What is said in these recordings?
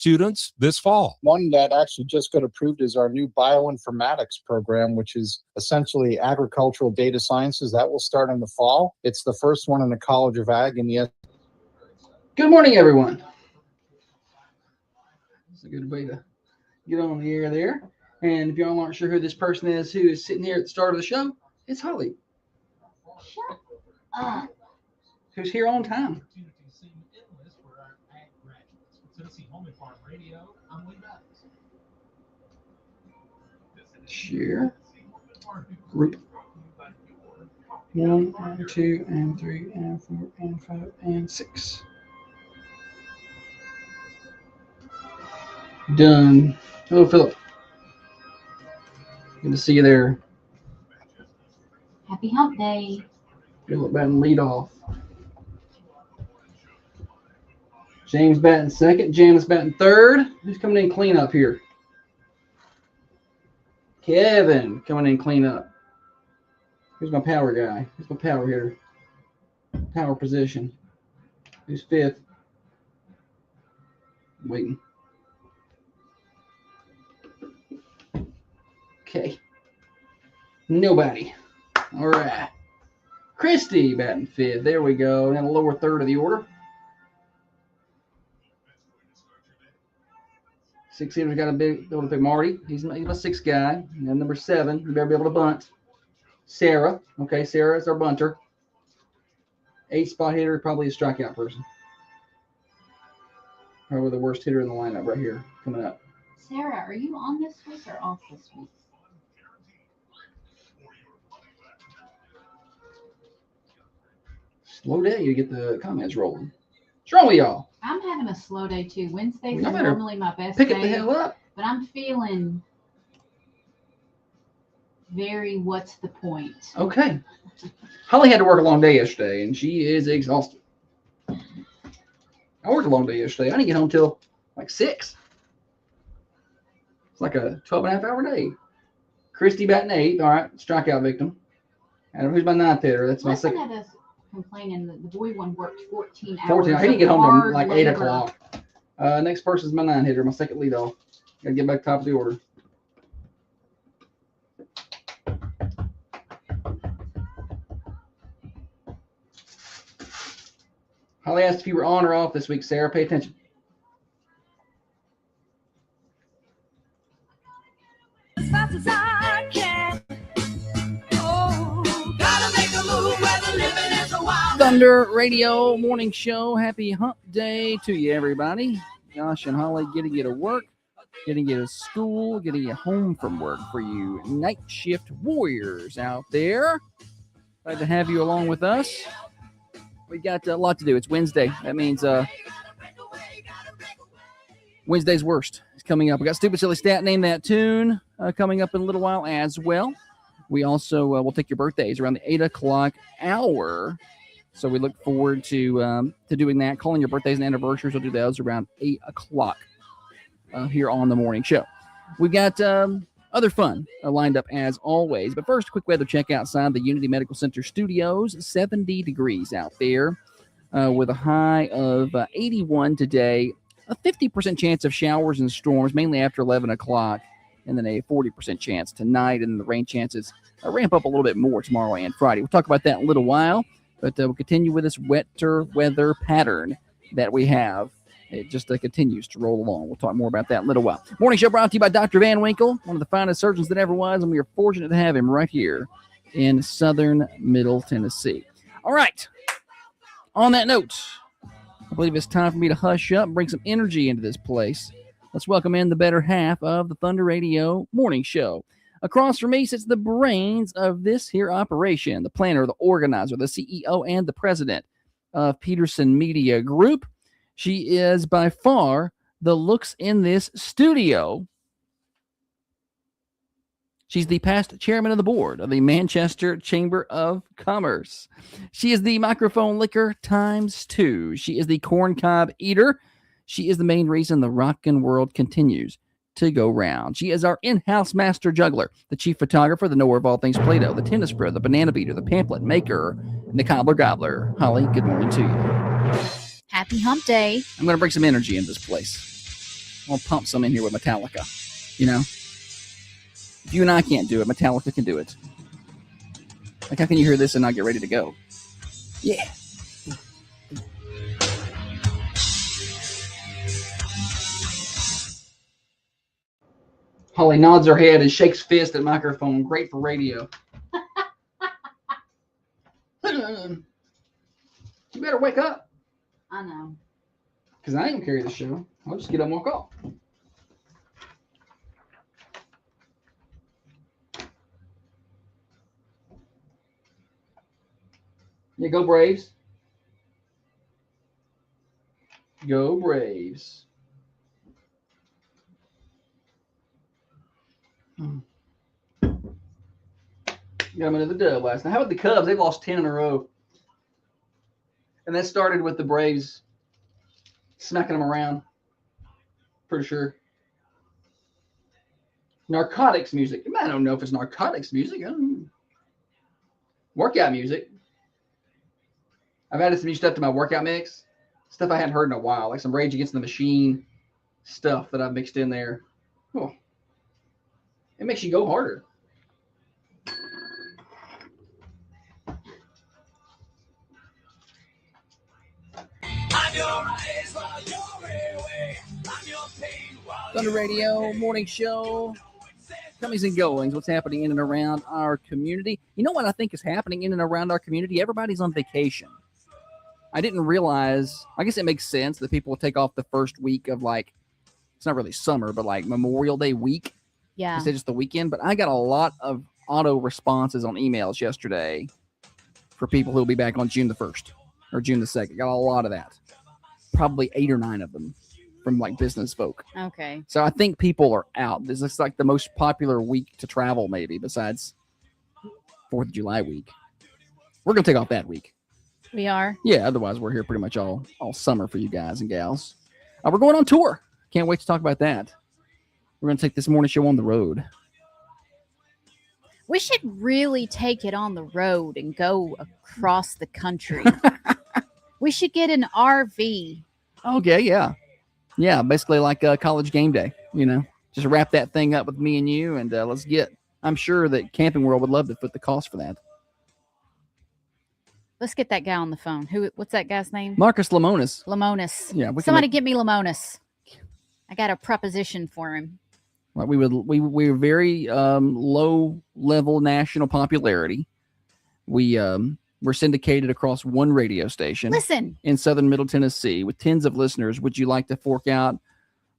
students this fall. One that actually just got approved is our new bioinformatics program, which is essentially agricultural data sciences. That will start in the fall. It's the first one in the College of Ag in the. Good morning, everyone. That's a good way to get on the air there. And if y'all aren't sure who this person is who is sitting here at the start of the show, it's Holly. Shut up. Who's here on time. Share group 1 and 2 and 3 and 4 and 5 and 6. Done. Hello, Philip. Good to see you there. Happy hump day. Philip batting lead off. James batting second. Janice batting third. Who's coming in clean up here? Kevin coming in clean up. Who's my power guy? Who's my power hitter? Power position. Who's fifth? Waiting. Okay. Nobody. All right. Christy batting fifth. There we go. In the lower third of the order. Six hitters got be able to pick Marty. He's my sixth guy. And number 7, you better be able to bunt. Sarah. Okay, Sarah is our bunter. 8 spot hitter, probably a strikeout person. Probably the worst hitter in the lineup right here coming up. Sarah, are you on this week or off this week? Slow day to get the comments rolling. What's wrong with y'all? I'm having a slow day too. Wednesdays Y'all are better normally my best Pick day. it the hell up. But I'm feeling very what's the point? Okay. Holly had to work a long day yesterday, and she is exhausted. I worked a long day yesterday. I didn't get home till like 6. It's like a 12-and-a-half-hour day. Christy batting 8th. All right, strikeout victim. And who's my 9th hitter? That's my Listen second. at us complaining that the boy one worked 14 hours. 14. I didn't of get home hard till like 8 labor. o'clock. Next person is my 9 hitter, my second leadoff. Gotta get back top of the order. Holly asked if you were on or off this week, Sarah. Pay attention. As fast as I can. Oh, gotta make a move where the living is a wild. Thunder Radio Morning Show. Happy hump day to you, everybody. Josh and Holly getting you to work, getting you to school, getting you home from work for you night shift warriors out there. Glad to have you along with us. We got a lot to do. It's Wednesday. That means Wednesday's worst is coming up. We got Stupid Silly Stat Name That Tune coming up in a little while as well. We also will take your birthdays around the 8 o'clock hour. So we look forward to doing that. Calling your birthdays and anniversaries. We'll do those around 8 o'clock here on the morning show. We've got other fun lined up as always. But first, a quick weather check outside the Unity Medical Center studios. 70 degrees out there with a high of 81 today. A 50% chance of showers and storms, mainly after 11 o'clock. And then a 40% chance tonight. And the rain chances ramp up a little bit more tomorrow and Friday. We'll talk about that in a little while. But we'll continue with this wetter weather pattern that we have. It just continues to roll along. We'll talk more about that in a little while. Morning show brought to you by Dr. Van Winkle, one of the finest surgeons that ever was, and we are fortunate to have him right here in southern Middle Tennessee. All right. On that note, I believe it's time for me to hush up and bring some energy into this place. Let's welcome in the better half of the Thunder Radio Morning Show. Across from me sits the brains of this here operation, the planner, the organizer, the CEO, and the president of Peterson Media Group. She is by far the looks in this studio. She's the past chairman of the board of the Manchester Chamber of Commerce. She is the microphone licker ×2. She is the corn cob eater. She is the main reason the rockin' world continues to go round. She is our in-house master juggler, the chief photographer, the knower of all things Play-Doh, the tennis pro, the banana beater, the pamphlet maker, and the cobbler gobbler. Holly, good morning to you. Happy hump day. I'm going to bring some energy into this place. We'll pump some in here with Metallica. You know, if you and I can't do it, Metallica can do it. Like, how can you hear this and not get ready to go? Yeah. Holly nods her head and shakes fist at microphone. Great for radio. You better wake up. I know. Because I ain't gonna carry the show. I'll just get up and walk off. Yeah, go Braves. Go Braves. Got them another dub last night. How about the Cubs? They've lost 10 in a row. And that started with the Braves smacking them around. Pretty sure. Narcotics music. I don't know if it's narcotics music. Workout music. I've added some new stuff to my workout mix. Stuff I hadn't heard in a while. Like some Rage Against the Machine stuff that I've mixed in there. Oh. It makes you go harder. Thunder Radio Morning Show. Comings and goings. What's happening in and around our community? You know what I think is happening in and around our community? Everybody's on vacation. I didn't realize, I guess it makes sense that people will take off the first week of, like, it's not really summer, but like Memorial Day week. Yeah. Instead of just the weekend. But I got a lot of auto responses on emails yesterday for people who will be back on June the 1st or June the 2nd. Got a lot of that. Probably 8 or 9 of them from like business folk. Okay. So I think people are out. This is like the most popular week to travel, maybe, besides 4th of July week. We're going to take off that week. We are. Yeah, otherwise we're here pretty much all summer for you guys and gals. We're going on tour. Can't wait to talk about that. We're going to take this morning show on the road. We should really take it on the road and go across the country. We should get an RV. Okay, yeah. Yeah, basically like college game day, you know. Just wrap that thing up with me and you, and let's get, I'm sure that Camping World would love to foot the cost for that. Let's get that guy on the phone. What's that guy's name? Marcus Lemonis. Lemonis. Yeah, we Somebody get me Lemonis. I got a proposition for him. Well, we're very low level national popularity. We're syndicated across one radio station. Listen. In southern Middle Tennessee with tens of listeners. Would you like to fork out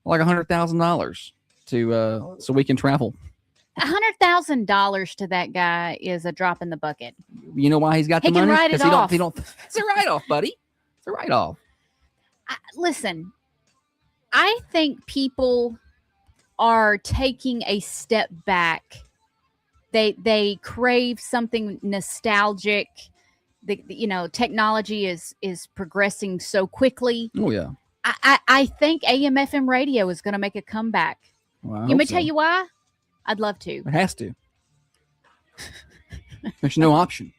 like $100,000 to so we can travel? $100,000 to that guy is a drop in the bucket. You know why he's got the He can money? write it 'Cause off. He don't, it's a write-off, buddy. It's a write-off. Listen, I think people are taking a step back. They crave something nostalgic. Technology is progressing so quickly. Oh yeah. I think AM/FM radio is going to make a comeback. Well, You may tell you why? I'd love to. It has to. There's no option.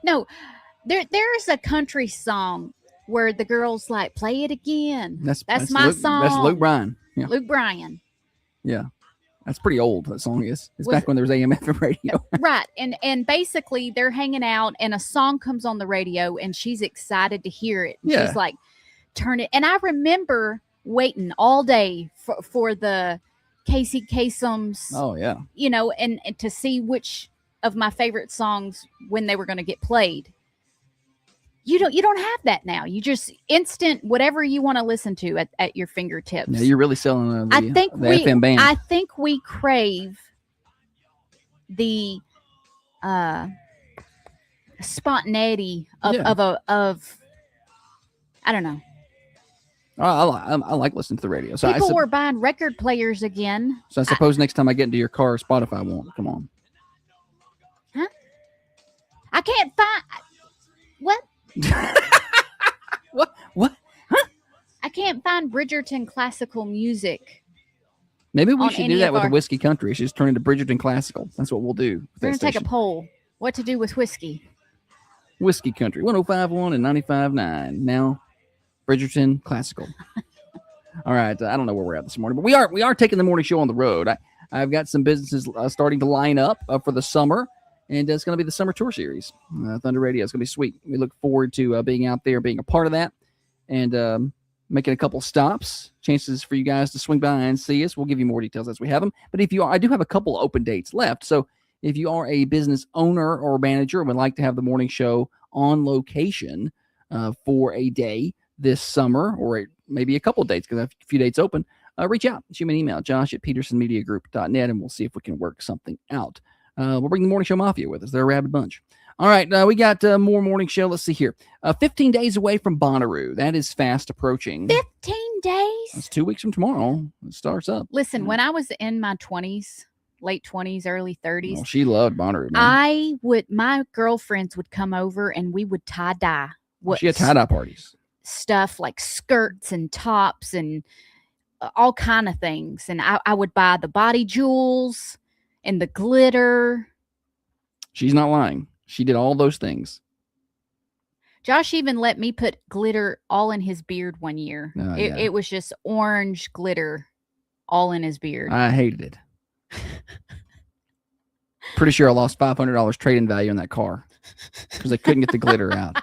No, there's a country song where the girl's like, "Play it again." That's my Luke, song. That's Luke Bryan. Yeah. Luke Bryan. Yeah. That's pretty old, that song is. It's Was- back when there was AM/FM radio. Right. And basically they're hanging out and a song comes on the radio and she's excited to hear it. Yeah. She's like, turn it. And I remember waiting all day for the Casey Kasem's, Oh yeah. and to see which of my favorite songs when they were going to get played. You don't have that now. You just instant whatever you want to listen to at your fingertips. Yeah, you're really selling the FM band. I think we crave the spontaneity of I don't know. I like listening to the radio. So People were buying record players again. So I suppose next time I get into your car, Spotify won't come on. Huh? I can't find what? What? Huh? I can't find Bridgerton classical music. Maybe we On should any do that of with our- a whiskey country. It's just turn into Bridgerton classical. That's what we'll do. with We're that gonna take a station. poll. What to do with whiskey? Whiskey country 105.1 and 95.9. Now Bridgerton classical. All right. I don't know where we're at this morning, but we are taking the morning show on the road. I've got some businesses starting to line up for the summer, and it's going to be the summer tour series. Thunder Radio. It's going to be sweet. We look forward to being out there, being a part of that, and making a couple stops. Chances for you guys to swing by and see us. We'll give you more details as we have them. But if you are, I do have a couple open dates left. So if you are a business owner or manager and would like to have the morning show on location for a day this summer, or maybe a couple dates, because I have a few dates open, reach out. Shoot me an email, josh@petersonmediagroup.net, and we'll see if we can work something out. We'll bring the Morning Show Mafia with us. They're a rabid bunch. All right, we got more morning show. Let's see here. 15 days away from Bonnaroo. That is fast approaching. 15 days? That's 2 weeks from tomorrow. It starts up. Listen, when I was in my 20s, late 20s, early 30s, Oh, she loved Bonnaroo, man. my girlfriends would come over and we would tie-dye. She had tie-dye parties. Stuff like skirts and tops and all kind of things. And I would buy the body jewels and the glitter. She's not lying. She did all those things. Josh even let me put glitter all in his beard one year. Oh, it, yeah. it was just orange glitter all in his beard. I hated it. Pretty sure I lost $500 trade-in value in that car because they couldn't get the glitter out.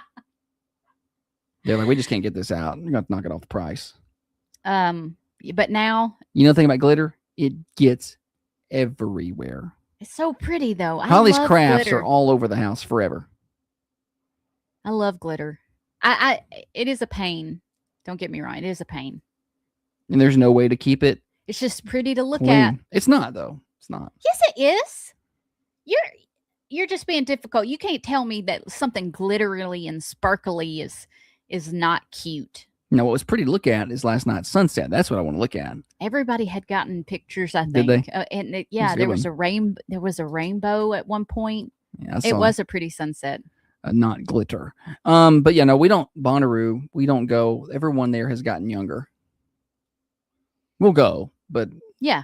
They're like, we just can't get this out. You're going to knock it off the price. But now You know the thing about glitter? It gets everywhere. it's so pretty though. Holly's love crafts glitter. are all over the house forever. I love glitter. It is a pain. Don't get me wrong. It is a pain. And there's no way to keep it It's just pretty to look clean. at. It's not, though. It's not. Yes, it is. You're just being difficult. You can't tell me that something glittery and sparkly is not cute. No, what was pretty to look at is last night's sunset. That's what I want to look at. Everybody had gotten pictures, I Did think. they? And That's yeah, a good there was one. there was a rainbow at one point. Yeah, I It saw was a pretty sunset. not glitter. But yeah, no, we don't. Bonnaroo, we don't go. Everyone there has gotten younger. We'll go, but Yeah.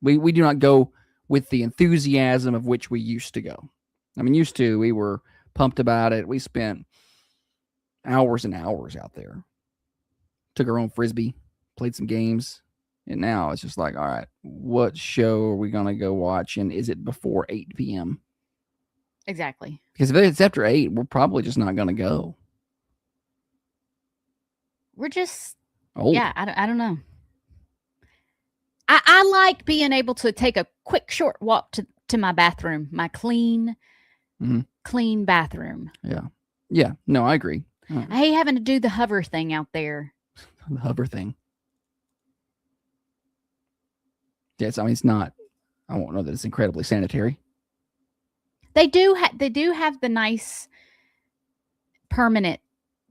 we do not go with the enthusiasm of which we used to go. I mean, used to, we were pumped about it. We spent hours and hours out there. Took our own Frisbee, played some games. And now it's just like, all right, what show are we going to go watch? And is it before 8 p.m.? Exactly. Because if it's after 8, we're probably just not going to go. We're just Oh, yeah, I don't know. I like being able to take a quick short walk to my bathroom, my clean bathroom. yeah. No, I agree. I hate having to do the hover thing out there. The hover thing. Yes, I mean, it's not, I won't know that it's incredibly sanitary. They do have the nice permanent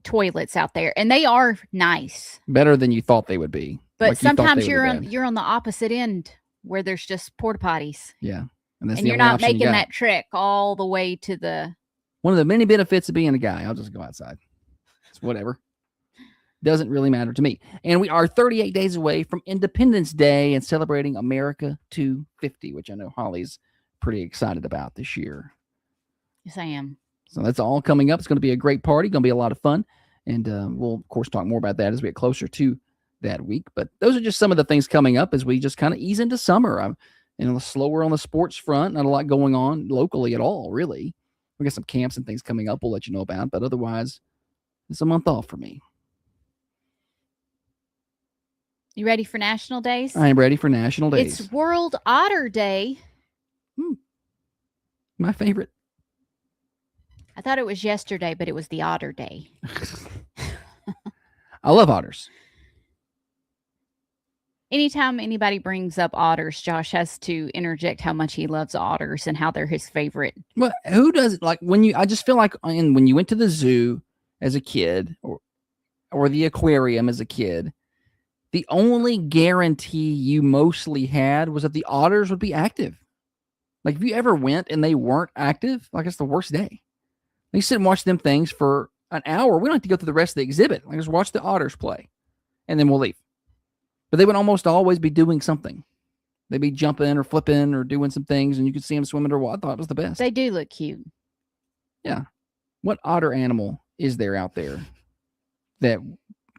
toilets out there, and they are nice. Better than you thought they would be. But Like you thought sometimes they you're would've on been. you're on the opposite end where there's just porta potties, Yeah. And that's and the you're only not option you making got. that trek all the way to the. One of the many benefits of being a guy. I'll just go outside. It's whatever. Doesn't really matter to me. And we are 38 days away from Independence Day and celebrating America 250, which I know Holly's pretty excited about this year. Yes, I am. So that's all coming up. It's going to be a great party. Going to be a lot of fun. And we'll, of course, talk more about that as we get closer to that week. But those are just some of the things coming up as we just kind of ease into summer. I'm slower on the sports front. Not a lot going on locally at all, really. We got some camps and things coming up we'll let you know about. But otherwise, it's a month off for me. You ready for National Days? I am ready for National Days. It's World Otter Day. My favorite. I thought it was yesterday, but it was the Otter Day. I love otters. Anytime anybody brings up otters, Josh has to interject how much he loves otters and how they're his favorite. Well, who does it? Like I just feel like when you went to the zoo as a kid or the aquarium as a kid, the only guarantee you mostly had was that the otters would be active. Like if you ever went and they weren't active, like it's the worst day. You sit and watch them things for an hour. We don't have to go through the rest of the exhibit. Like just watch the otters play and then we'll leave. But they would almost always be doing something. They'd be jumping or flipping or doing some things and you could see them swimming or what. I thought it was the best. They do look cute. What otter animal is there out there that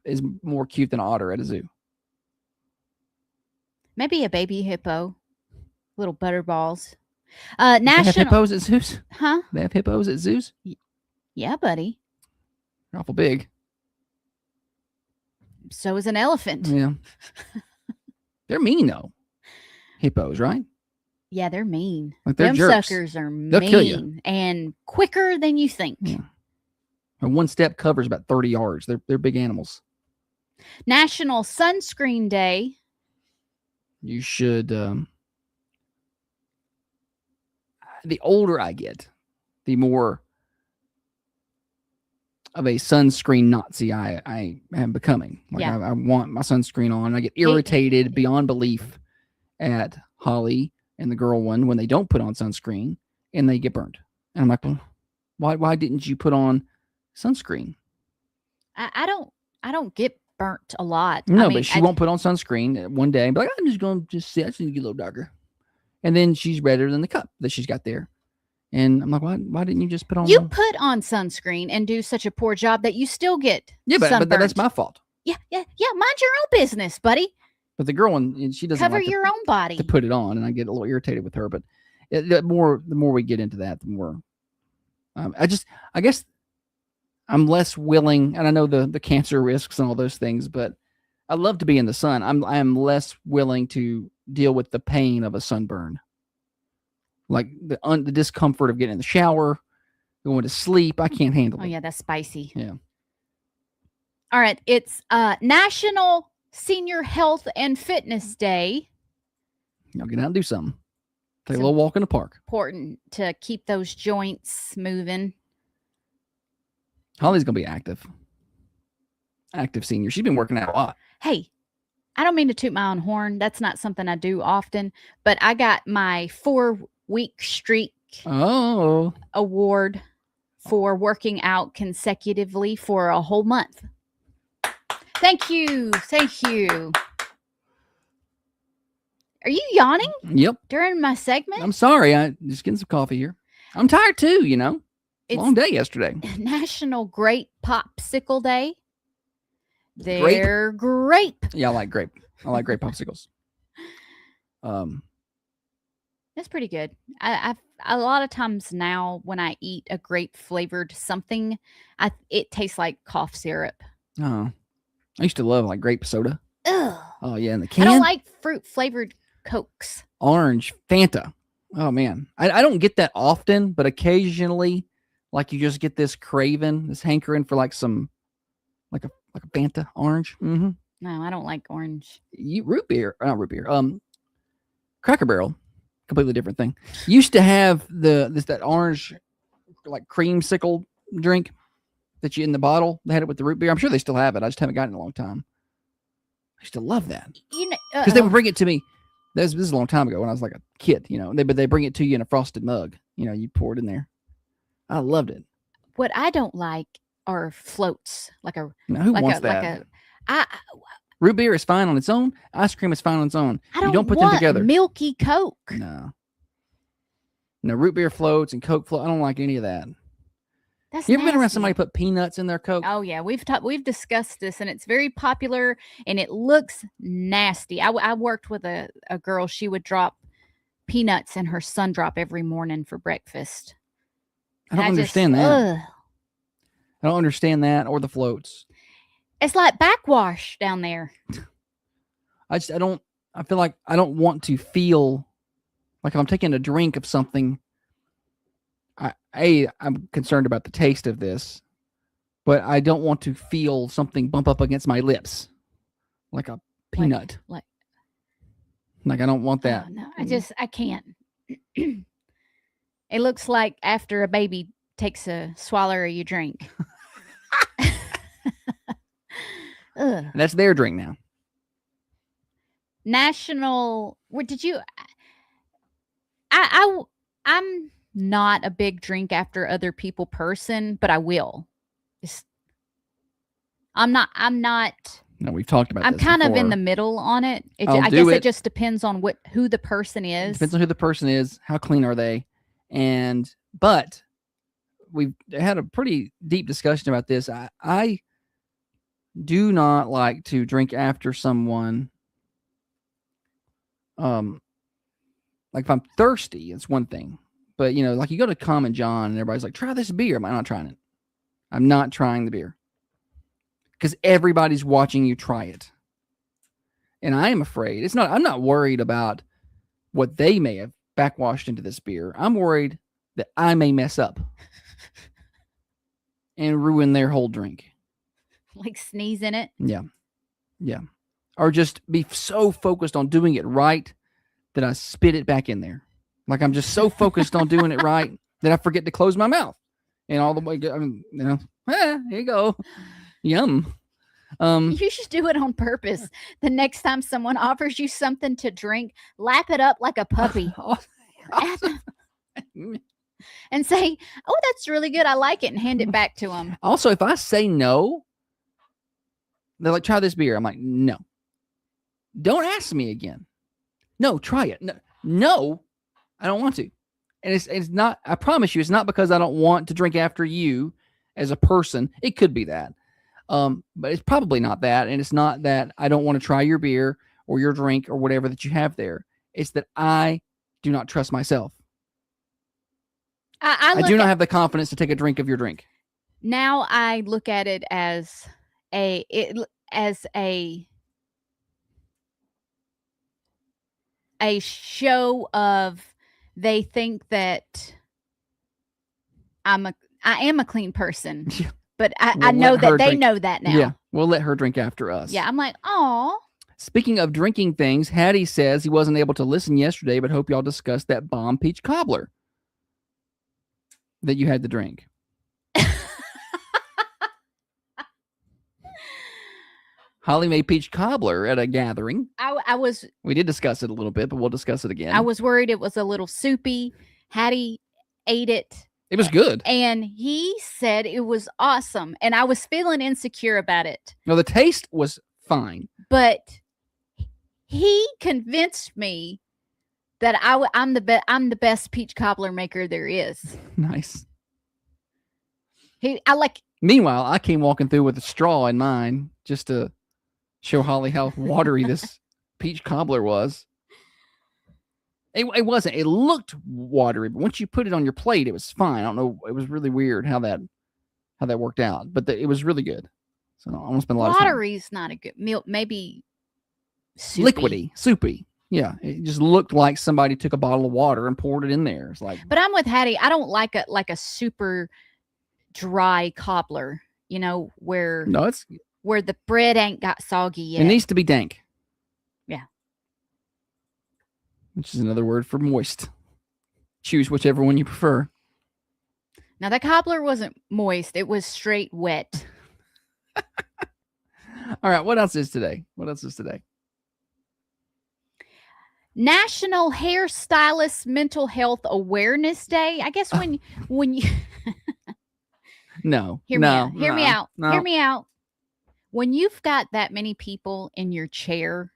is more cute than an otter at a zoo? Maybe a baby hippo, little butterballs. They have National, hippos at zoos. huh? They have hippos at zoos. Yeah, buddy. They're awful big. So is an elephant. Yeah. They're mean though. Hippos, right? Yeah, they're mean. Like they're Them jerks. suckers are They'll kill you. mean and quicker than you think. Yeah. And one step covers about 30 yards. They're big animals. National Sunscreen Day. You should. The older I get, the more of a sunscreen Nazi I am becoming. Like Yeah. I want my sunscreen on. I get irritated beyond belief at Holly and the girl one when they don't put on sunscreen and they get burned. And I'm like, well, why didn't you put on sunscreen? I don't get burnt a lot. No, I mean, but she won't put on sunscreen one day and be like, I'm just going to sit. I just need to get a little darker. And then she's redder than the cup that she's got there. And I'm like, why didn't you just put on? You one? put on sunscreen and do such a poor job that you still get Yeah, but that's sunburnt. my fault. Yeah. Mind your own business, buddy. But the girl one, she doesn't Cover like your own body. to put it on, and I get a little irritated with her. But the more we get into that, the more I guess I'm less willing, and I know the cancer risks and all those things, but I love to be in the sun. I am less willing to deal with the pain of a sunburn, like the discomfort of getting in the shower, going to sleep. I can't handle Oh it. yeah, that's spicy. Yeah. All right, it's National Senior Health and Fitness Day. Y'all get out and do something. Take a So- little walk in the park. Important to keep those joints moving. Holly's gonna be active senior. She's been working out a lot. Hey, I don't mean to toot my own horn. That's not something I do often, but I got my 4-week streak Oh, award for working out consecutively for a whole month. Thank you. Thank you. Are you yawning yep. during my segment? I'm sorry. I just getting some coffee here. I'm tired too. It's Long day yesterday. National Grape Popsicle Day. Grape? They're grape. Yeah, I like grape. I like grape popsicles. That's pretty good. I've a lot of times now when I eat a grape flavored something, it tastes like cough syrup. Oh, I used to love like grape soda. Ugh. Oh yeah, in the I can. don't like fruit flavored Cokes. Orange Fanta. Oh man, I don't get that often, but occasionally, like you just get this craving, this hankering for like some, like a Fanta orange. Mm-hmm. No, I don't like orange. Root beer, not root beer. Cracker Barrel, completely different thing. Used to have that orange like creamsicle drink that you in the bottle. They had it with the root beer. I'm sure they still have it. I just haven't gotten it in a long time. I used to love that You know, because they would bring it to me. This is a long time ago when I was like a kid, but they bring it to you in a frosted mug. You pour it in there. I loved it. what I don't like are floats. Now, who wants that? Root beer is fine on its own. Ice cream is fine on its own. I don't You don't put them want together. milky Coke. No, root beer floats and Coke float. I don't like any of that. That's You ever been around nasty. somebody put peanuts in their Coke? Oh yeah, we've discussed this, and it's very popular, and it looks nasty. I worked with a girl. She would drop peanuts in her sun drop every morning for breakfast. I don't And understand that. ugh. I don't understand that or the floats. It's like backwash down there. I feel like I don't want to feel like if I'm taking a drink of something. I'm concerned about the taste of this, but I don't want to feel something bump up against my lips, like a peanut. like- Like I don't want Oh, that. no, I can't. It looks like after a baby takes a swallow of your drink. Ugh. And that's their drink now. National. What did you? I'm not a big drink after other people person, but I will. I'm not. No, we've talked about. I'm this kind of in before. the middle on it. I'll I do guess it. it just depends on who the person is. Depends on who the person is, how clean are they, but we've had a pretty deep discussion about this. I do not like to drink after someone like if I'm thirsty, it's one thing. But like you go to Common John and everybody's like, try this beer. I'm not trying it. I'm not trying the beer. Because everybody's watching you try it. And I am afraid. I'm not worried about what they may have backwashed into this beer. I'm worried that I may mess up and ruin their whole drink. Like sneeze in it. Yeah. Yeah. Or just be so focused on doing it right that I spit it back in there. Like I'm just so focused on doing it right that I forget to close my mouth. And all the way, here you go. Yum. You should do it on purpose. The next time someone offers you something to drink, lap it up like a puppy and say, "Oh, that's really good. I like it," and hand it back to them. Also, if I say no, they're like, try this beer. I'm like, no. Don't ask me again. No, try it. No, I don't want to. And it's not, I promise you, it's not because I don't want to drink after you as a person. It could be that. But it's probably not that. And it's not that I don't want to try your beer or your drink or whatever that you have there. It's that I do not trust myself. I do not have the confidence to take a drink of your drink. Now I look at it as a show of they think that I am a clean person. Yeah. But I We'll know let her that they drink. know that now. Yeah, we'll let her drink after us. Yeah, I'm like, oh. Speaking of drinking things, Hattie says he wasn't able to listen yesterday, but hope y'all discussed that bomb peach cobbler that you had to drink. Holly made peach cobbler at a gathering. We did discuss it a little bit, but we'll discuss it again. I was worried it was a little soupy. Hattie ate it. It was good. And he said it was awesome. And I was feeling insecure about it. No, the taste was fine. But he convinced me that I'm the best peach cobbler maker there is. Nice. Meanwhile, I came walking through with a straw in mine just to show Holly how watery this peach cobbler was. It wasn't. It looked watery, but once you put it on your plate, it was fine. I don't know. It was really weird how that worked out, but it was really good. So I almost spent a lot of time. Watery's not a good milk. Maybe soupy. Liquidy, soupy. Yeah, it just looked like somebody took a bottle of water and poured it in there. It's like. But I'm with Hattie. I don't like a super dry cobbler. Where the bread ain't got soggy yet. It needs to be dank. Yeah. Which is another word for moist. Choose whichever one you prefer. Now, the cobbler wasn't moist. It was straight wet. All right. What else is today? National Hairstylist Mental Health Awareness Day. I guess when you... No. Hear me out. When you've got that many people in your chair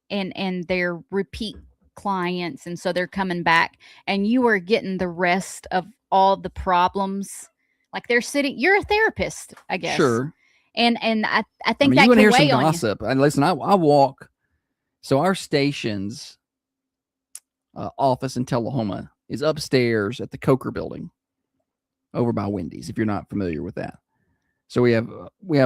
and they're repeat clients, and so they're coming back, and you are getting the rest of all the problems, like they're sitting, you're a therapist, I guess. Sure. And I think that you can hear weigh some on gossip. And listen, I walk. So our station's office in Tullahoma is upstairs at the Coker building over by Wendy's, if you're not familiar with that. So we have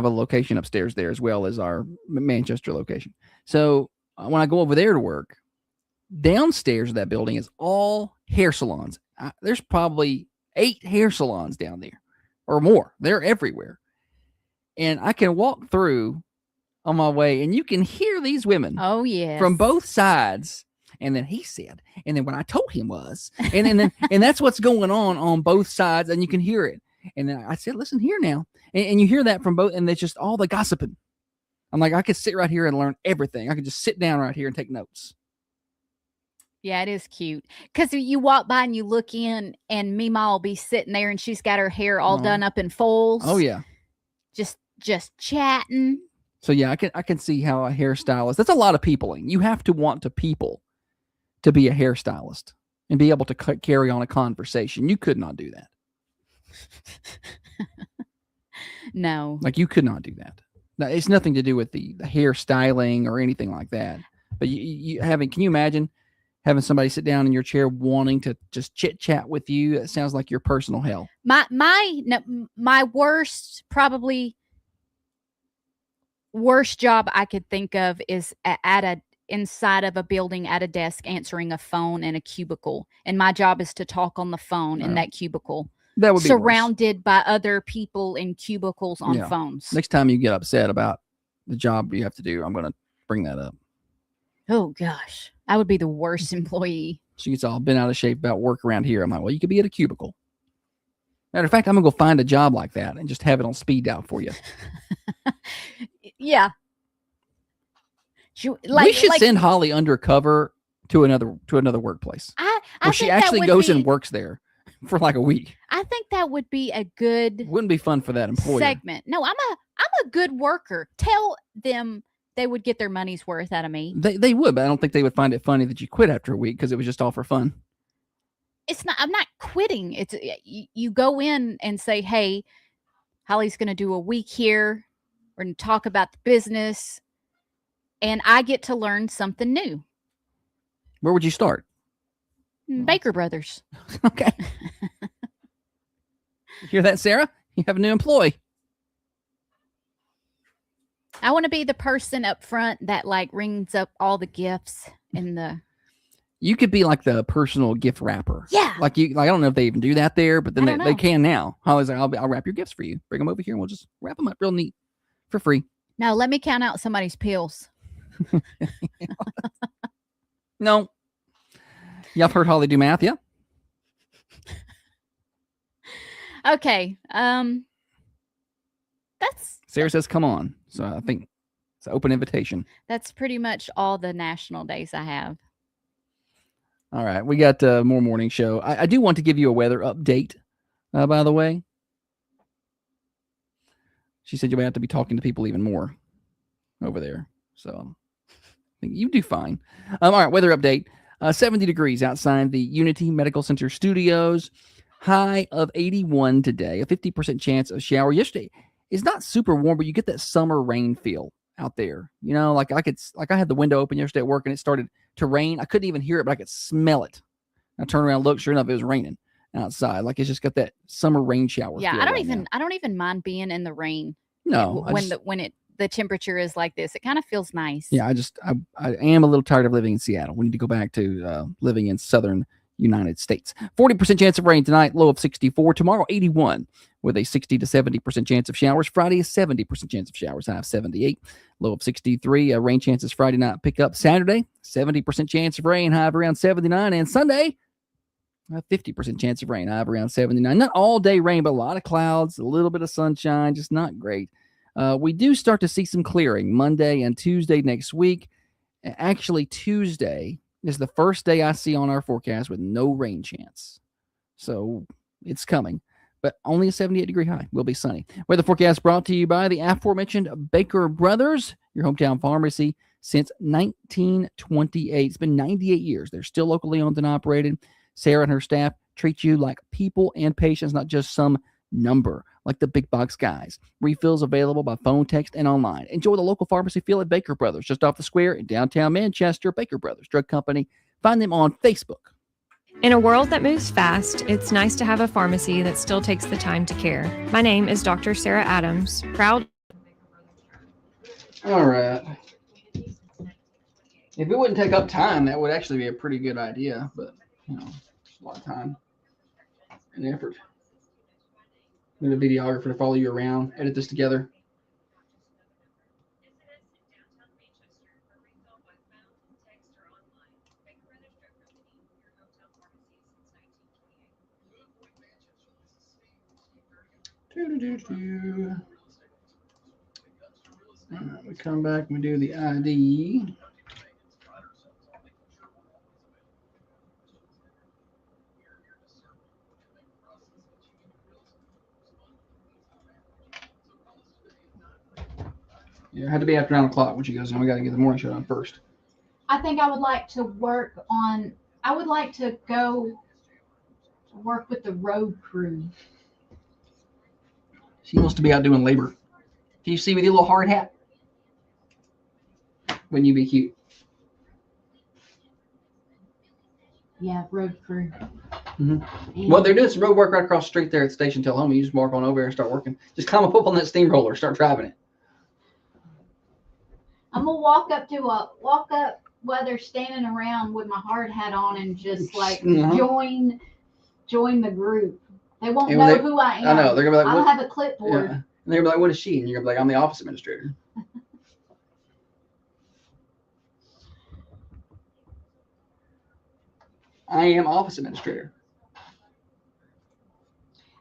a location upstairs there as well as our Manchester location. So when I go over there to work, downstairs of that building is all hair salons. There's probably 8 hair salons down there or more. They're everywhere. And I can walk through on my way and you can hear these women. Oh, yeah. From both sides. And then he said, and then what I told him was, and that's what's going on both sides, and you can hear it. And then I said, listen here now. And you hear that from both, and it's just all the gossiping. I'm like, I could sit right here and learn everything. I could just sit down right here and take notes. Yeah, it is cute. Because you walk by and you look in, and Mima will be sitting there, and she's got her hair all done up in folds. Oh, yeah. Just chatting. So, yeah, I can see how a hairstylist, that's a lot of peopling. You have to want to people to be a hairstylist and be able to carry on a conversation. You could not do that. No. Like, you could not do that. Now, it's nothing to do with the hair styling or anything like that. But can you imagine having somebody sit down in your chair wanting to just chit chat with you? That sounds like your personal hell. My worst job I could think of is inside of a building at a desk answering a phone in a cubicle, and my job is to talk on the phone in that cubicle. That would be surrounded by other people in cubicles on Yeah. phones. Next time you get upset about the job you have to do, I'm going to bring that up. Oh gosh, I would be the worst employee. She gets all bent out of shape about work around here. I'm like, well, you could be at a cubicle. Matter of fact, I'm going to go find a job like that and just have it on speed dial for you. Yeah. We should send Holly undercover to another workplace. I where she think that actually would goes be- and works there for like a week. I think that would be a good Wouldn't be fun for that employer. segment. No, I'm a good worker. Tell them they would get their money's worth out of me. They would, but I don't think they would find it funny that you quit after a week because it was just all for fun. I'm not quitting. It's you go in and say, hey, Holly's going to do a week here. We're going to talk about the business, and I get to learn something new. Where would you start? Baker Brothers. Okay. You hear that, Sarah? You have a new employee. I want to be the person up front that like rings up all the gifts in the. You could be like the personal gift wrapper. Yeah. Like I don't know if they even do that there, but then I don't they know. can now. Holly's like, I'll wrap your gifts for you. Bring them over here and we'll just wrap them up real neat for free. No, let me count out somebody's pills. No. Y'all heard Holly do math, yeah? Okay. Sarah says, come on. So I think it's an open invitation. That's pretty much all the national days I have. All right. We got more morning show. I do want to give you a weather update, by the way. She said you may have to be talking to people even more over there. So I think you do fine. All right. Weather update. 70 degrees outside the Unity Medical Center studios. High of 81 today. A 50% chance of shower. Yesterday, it's not super warm, but you get that summer rain feel out there. You know, like I had the window open yesterday at work and it started to rain. I couldn't even hear it, but I could smell it. I turned around, looked, sure enough, it was raining outside. Like it's just got that summer rain shower. Yeah, feel I don't right even now. I don't even mind being in the rain. No, when the temperature is like this, it kind of feels nice. Yeah, I am a little tired of living in Seattle. We need to go back to living in southern United States. 40% chance of rain tonight, low of 64. Tomorrow, 81 with a 60 to 70% chance of showers. Friday, a 70% chance of showers, high of 78, low of 63. Rain chances Friday night pick up. Saturday, 70% chance of rain, high of around 79. And Sunday, a 50% chance of rain, high of around 79. Not all day rain, but a lot of clouds, a little bit of sunshine, just not great. We do start to see some clearing Monday and Tuesday next week. Actually, Tuesday is the first day I see on our forecast with no rain chance. So it's coming, but only a 78-degree high. Will be sunny. Weather forecast brought to you by the aforementioned Baker Brothers, your hometown pharmacy since 1928. It's been 98 years. They're still locally owned and operated. Sarah and her staff treat you like people and patients, not just some number like the big box guys. Refills available by phone, text, and online. Enjoy the local pharmacy feel at Baker Brothers, just off the square in downtown Manchester. Baker Brothers Drug Company. Find them on Facebook. In a world that moves fast, it's nice to have a pharmacy that still takes the time to care. My name is Dr. Sarah Adams, proud. All right. If it wouldn't take up time, that would actually be a pretty good idea, but it's a lot of time and effort. Need a videographer to follow you around, edit this together. All right, we come back and we do the ID. Yeah, it had to be after 9 o'clock when she goes in. We got to get the morning show done first. I think I would like to I would like to go work with the road crew. She wants to be out doing labor. Can you see with your little hard hat? Wouldn't you be cute? Yeah, road crew. Mhm. And Well, they're doing some road work right across the street there at Station Telhoma. You just walk on over there and start working. Just climb up on that steamroller, start driving it. I'm gonna walk up while they're standing around with my hard hat on and just like Uh-huh. join the group. They won't And when know they- who I am. I know they're gonna be like, I'll what? have a clipboard. Yeah. And they're gonna be like, what is she? And you're gonna be like, I'm the office administrator. I am office administrator.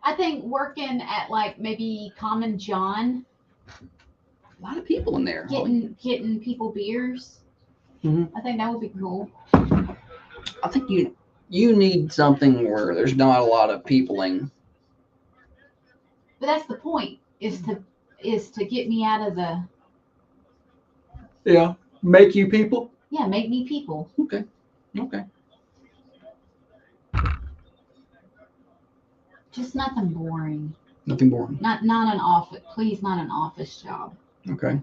I think working at like maybe Common John, A lot of people in there. getting people beers. Mhm. I think that would be cool. I think you need something where there's not a lot of peopling. But that's the point, is to get me out of the Yeah. Make you people. make me people. Okay. Just nothing boring. Nothing boring. Not an office. Please, not an office job. Okay.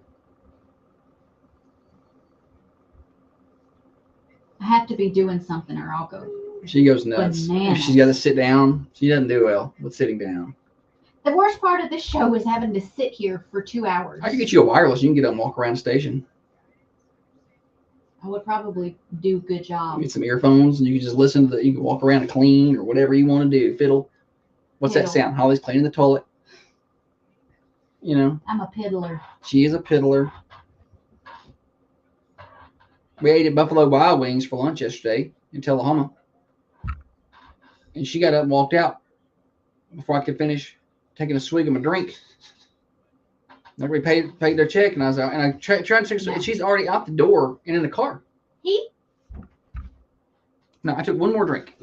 I have to be doing something or I'll go. She goes nuts. Bananas. If she's got to sit down, she doesn't do well with sitting down. The worst part of this show is having to sit here for 2 hours. I could get you a wireless. You can get up and walk around the station. I would probably do a good job. Get some earphones and you can just listen to you can walk around and clean or whatever you want to do. Fiddle. What's that Fiddle. sound? Holly's cleaning the toilet. You know, I'm a piddler. she is a piddler. We ate at Buffalo Wild Wings for lunch yesterday in Tullahoma. And she got up and walked out before I could finish taking a swig of my drink. Everybody paid their check, and I was out, and I tried to. Yeah. She's already out the door and in the car. No, I took one more drink.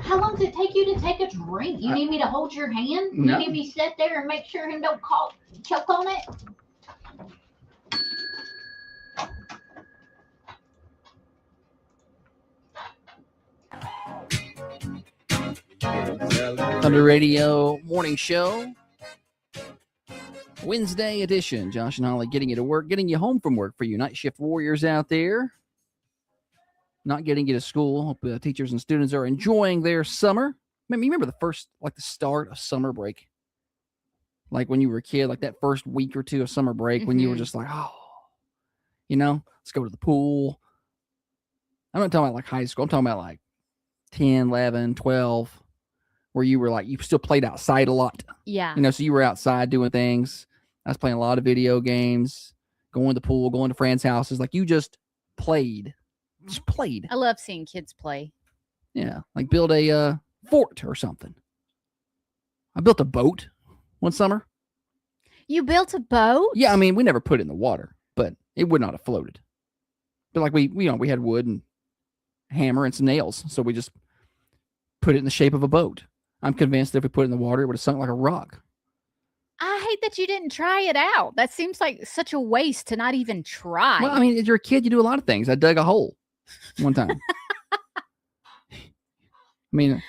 How long does it take you to take a drink? You need me to hold your hand? No. You need me to sit there and make sure him don't choke on it? Thunder Radio Morning Show. Wednesday edition. Josh and Holly getting you to work, getting you home from work for you night shift warriors out there. Not getting you to school. Hope teachers and students are enjoying their summer. Remember the first, like the start of summer break? Like when you were a kid, like that first week or two of summer break when you were just like, oh, let's go to the pool. I'm not talking about like high school. I'm talking about like 10, 11, 12, where you were like, you still played outside a lot. Yeah. So you were outside doing things. I was playing a lot of video games, going to the pool, going to friends' houses. Like you just played. Just played. I love seeing kids play. Yeah. Like build a fort or something. I built a boat one summer. You built a boat? Yeah, I mean, we never put it in the water, but it would not have floated. But like we had wood and hammer and some nails, so we just put it in the shape of a boat. I'm convinced that if we put it in the water, it would have sunk like a rock. I hate that you didn't try it out. That seems like such a waste to not even try. Well, I mean, as you're a kid, you do a lot of things. I dug a hole one time. I mean,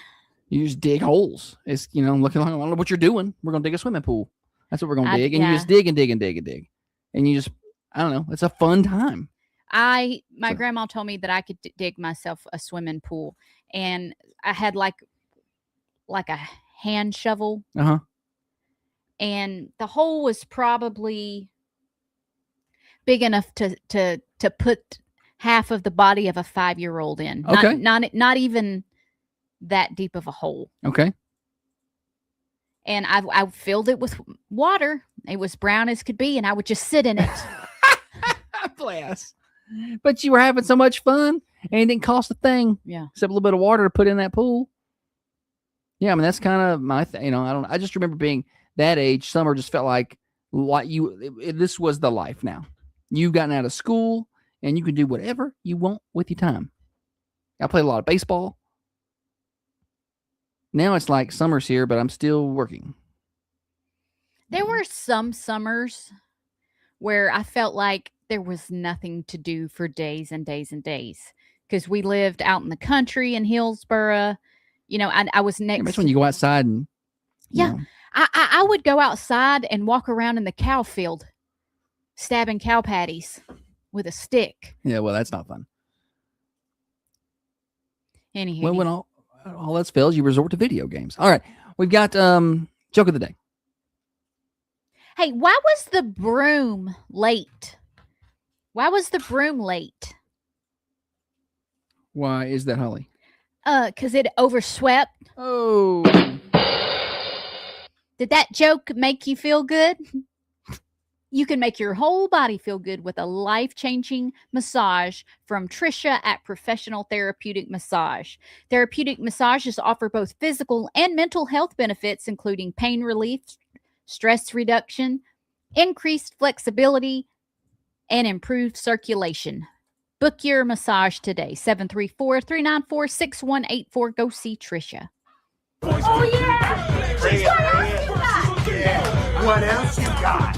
you just dig holes. It's, looking like, I don't know what you're doing. We're going to dig a swimming pool. That's what we're going to dig. And you just dig and dig and dig and dig. And you just, I don't know. It's a fun time. My grandma told me that I could dig myself a swimming pool. And I had like a hand shovel. Uh-huh. And the hole was probably big enough to put half of the body of a 5-year-old in. Okay. Not even that deep of a hole. Okay. And I filled it with water. It was brown as could be, and I would just sit in it. Bless. But you were having so much fun, and it didn't cost a thing. Yeah. Except a little bit of water to put in that pool. Yeah, I mean, that's kind of my thing. I just remember being that age. Summer just felt like this was the life now. You've gotten out of school, and you can do whatever you want with your time. I played a lot of baseball. Now it's like summer's here, but I'm still working. There were some summers where I felt like there was nothing to do for days and days and days because we lived out in the country in Hillsboro. I was next. Yeah, that's when you go outside and. Yeah. I would go outside and walk around in the cow field, stabbing cow patties with a stick. Yeah, well, that's not fun. Anywho, Well, when all else fails, you resort to video games. All right. We've got joke of the day. hey, why was the broom late? Why was the broom late? Why is that, Holly? Because it overswept. Oh. Did that joke make you feel good? You can make your whole body feel good with a life-changing massage from Trisha at Professional Therapeutic Massage. Therapeutic massages offer both physical and mental health benefits, including pain relief, stress reduction, increased flexibility, and improved circulation. Book your massage today. 734-394-6184. Go see Trisha. What else you got?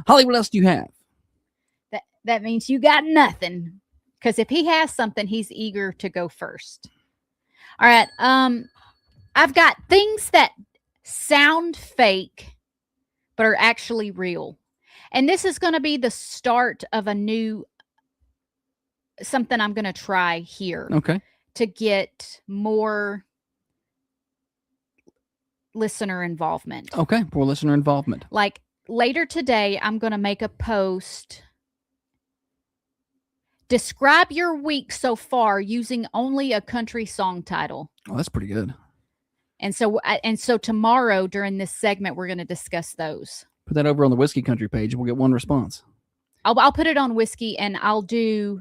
Holly, what else do you have? That means you got nothing. Because if he has something, he's eager to go first. All right. I've got things that sound fake, but are actually real. And this is going to be the start of a new something I'm going to try here Okay. to get more listener involvement. Okay. For listener involvement. Like later today, I'm going to make a post. Describe your week so far using only a country song title. Oh, that's pretty good. And so tomorrow during this segment, we're going to discuss those. Put that over on the Whiskey Country page. We'll get one response. I'll put it on Whiskey, and I'll do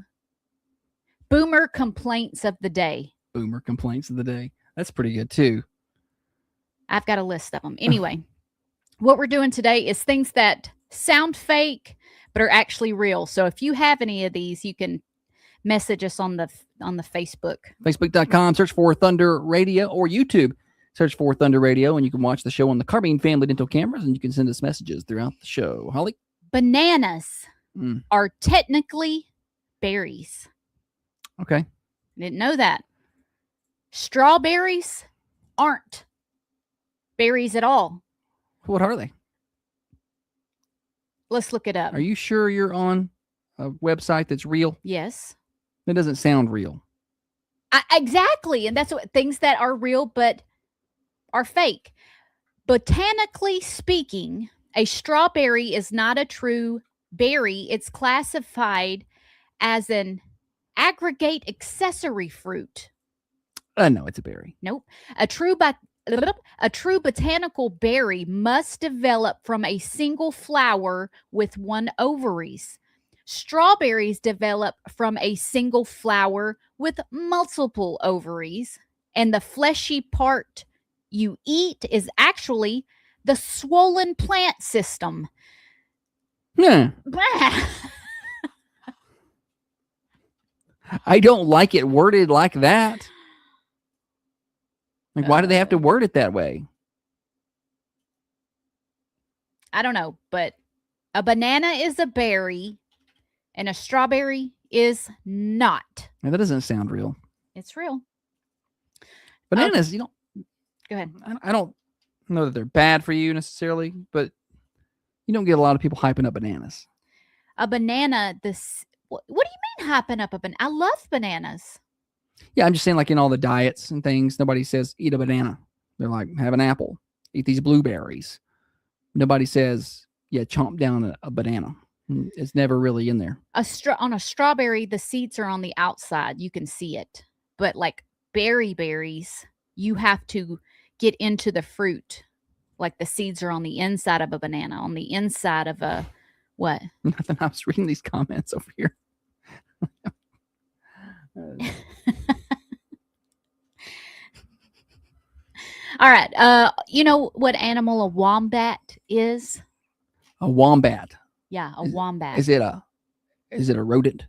Boomer Complaints of the Day. Boomer complaints of the day. That's pretty good too. I've got a list of them. Anyway, what we're doing today is things that sound fake but are actually real. So if you have any of these, you can message us on the Facebook. Facebook.com, search for Thunder Radio, or YouTube, search for Thunder Radio, and you can watch the show on the Carbine Family Dental cameras, and you can send us messages throughout the show. Holly? Bananas Mm. are technically berries. Okay. Didn't know that. Strawberries aren't berries at all. What are they? Let's look it up. Are you sure you're on a website that's real? Yes. It doesn't sound real. Exactly. And that's what things that are real but are fake. Botanically speaking, a strawberry is not a true berry. It's classified as an aggregate accessory fruit. No, it's a berry. Nope. A true botanical berry must develop from a single flower with one ovaries. Strawberries develop from a single flower with multiple ovaries, and the fleshy part you eat is actually the swollen plant system. Yeah. I don't like it worded like that. Like, why do they have to word it that way? I don't know, but a banana is a berry and a strawberry is not. Now, that doesn't sound real. It's real. Bananas, you know, Go ahead. I don't know that they're bad for you necessarily, but you don't get a lot of people hyping up bananas. A banana, what do you mean hyping up a banana? I love bananas. Yeah, I'm just saying, like in all the diets and things, nobody says eat a banana. They're like, have an apple, eat these blueberries. Nobody says, yeah, chomp down a banana. It's never really in there. On a strawberry, the seeds are on the outside. You can see it. But like berries, you have to get into the fruit. Like the seeds are on the inside of a banana, on the inside of a what? Nothing. I was reading these comments over here. All right. You know what animal a wombat is? A wombat. Yeah, a wombat. Is it a rodent?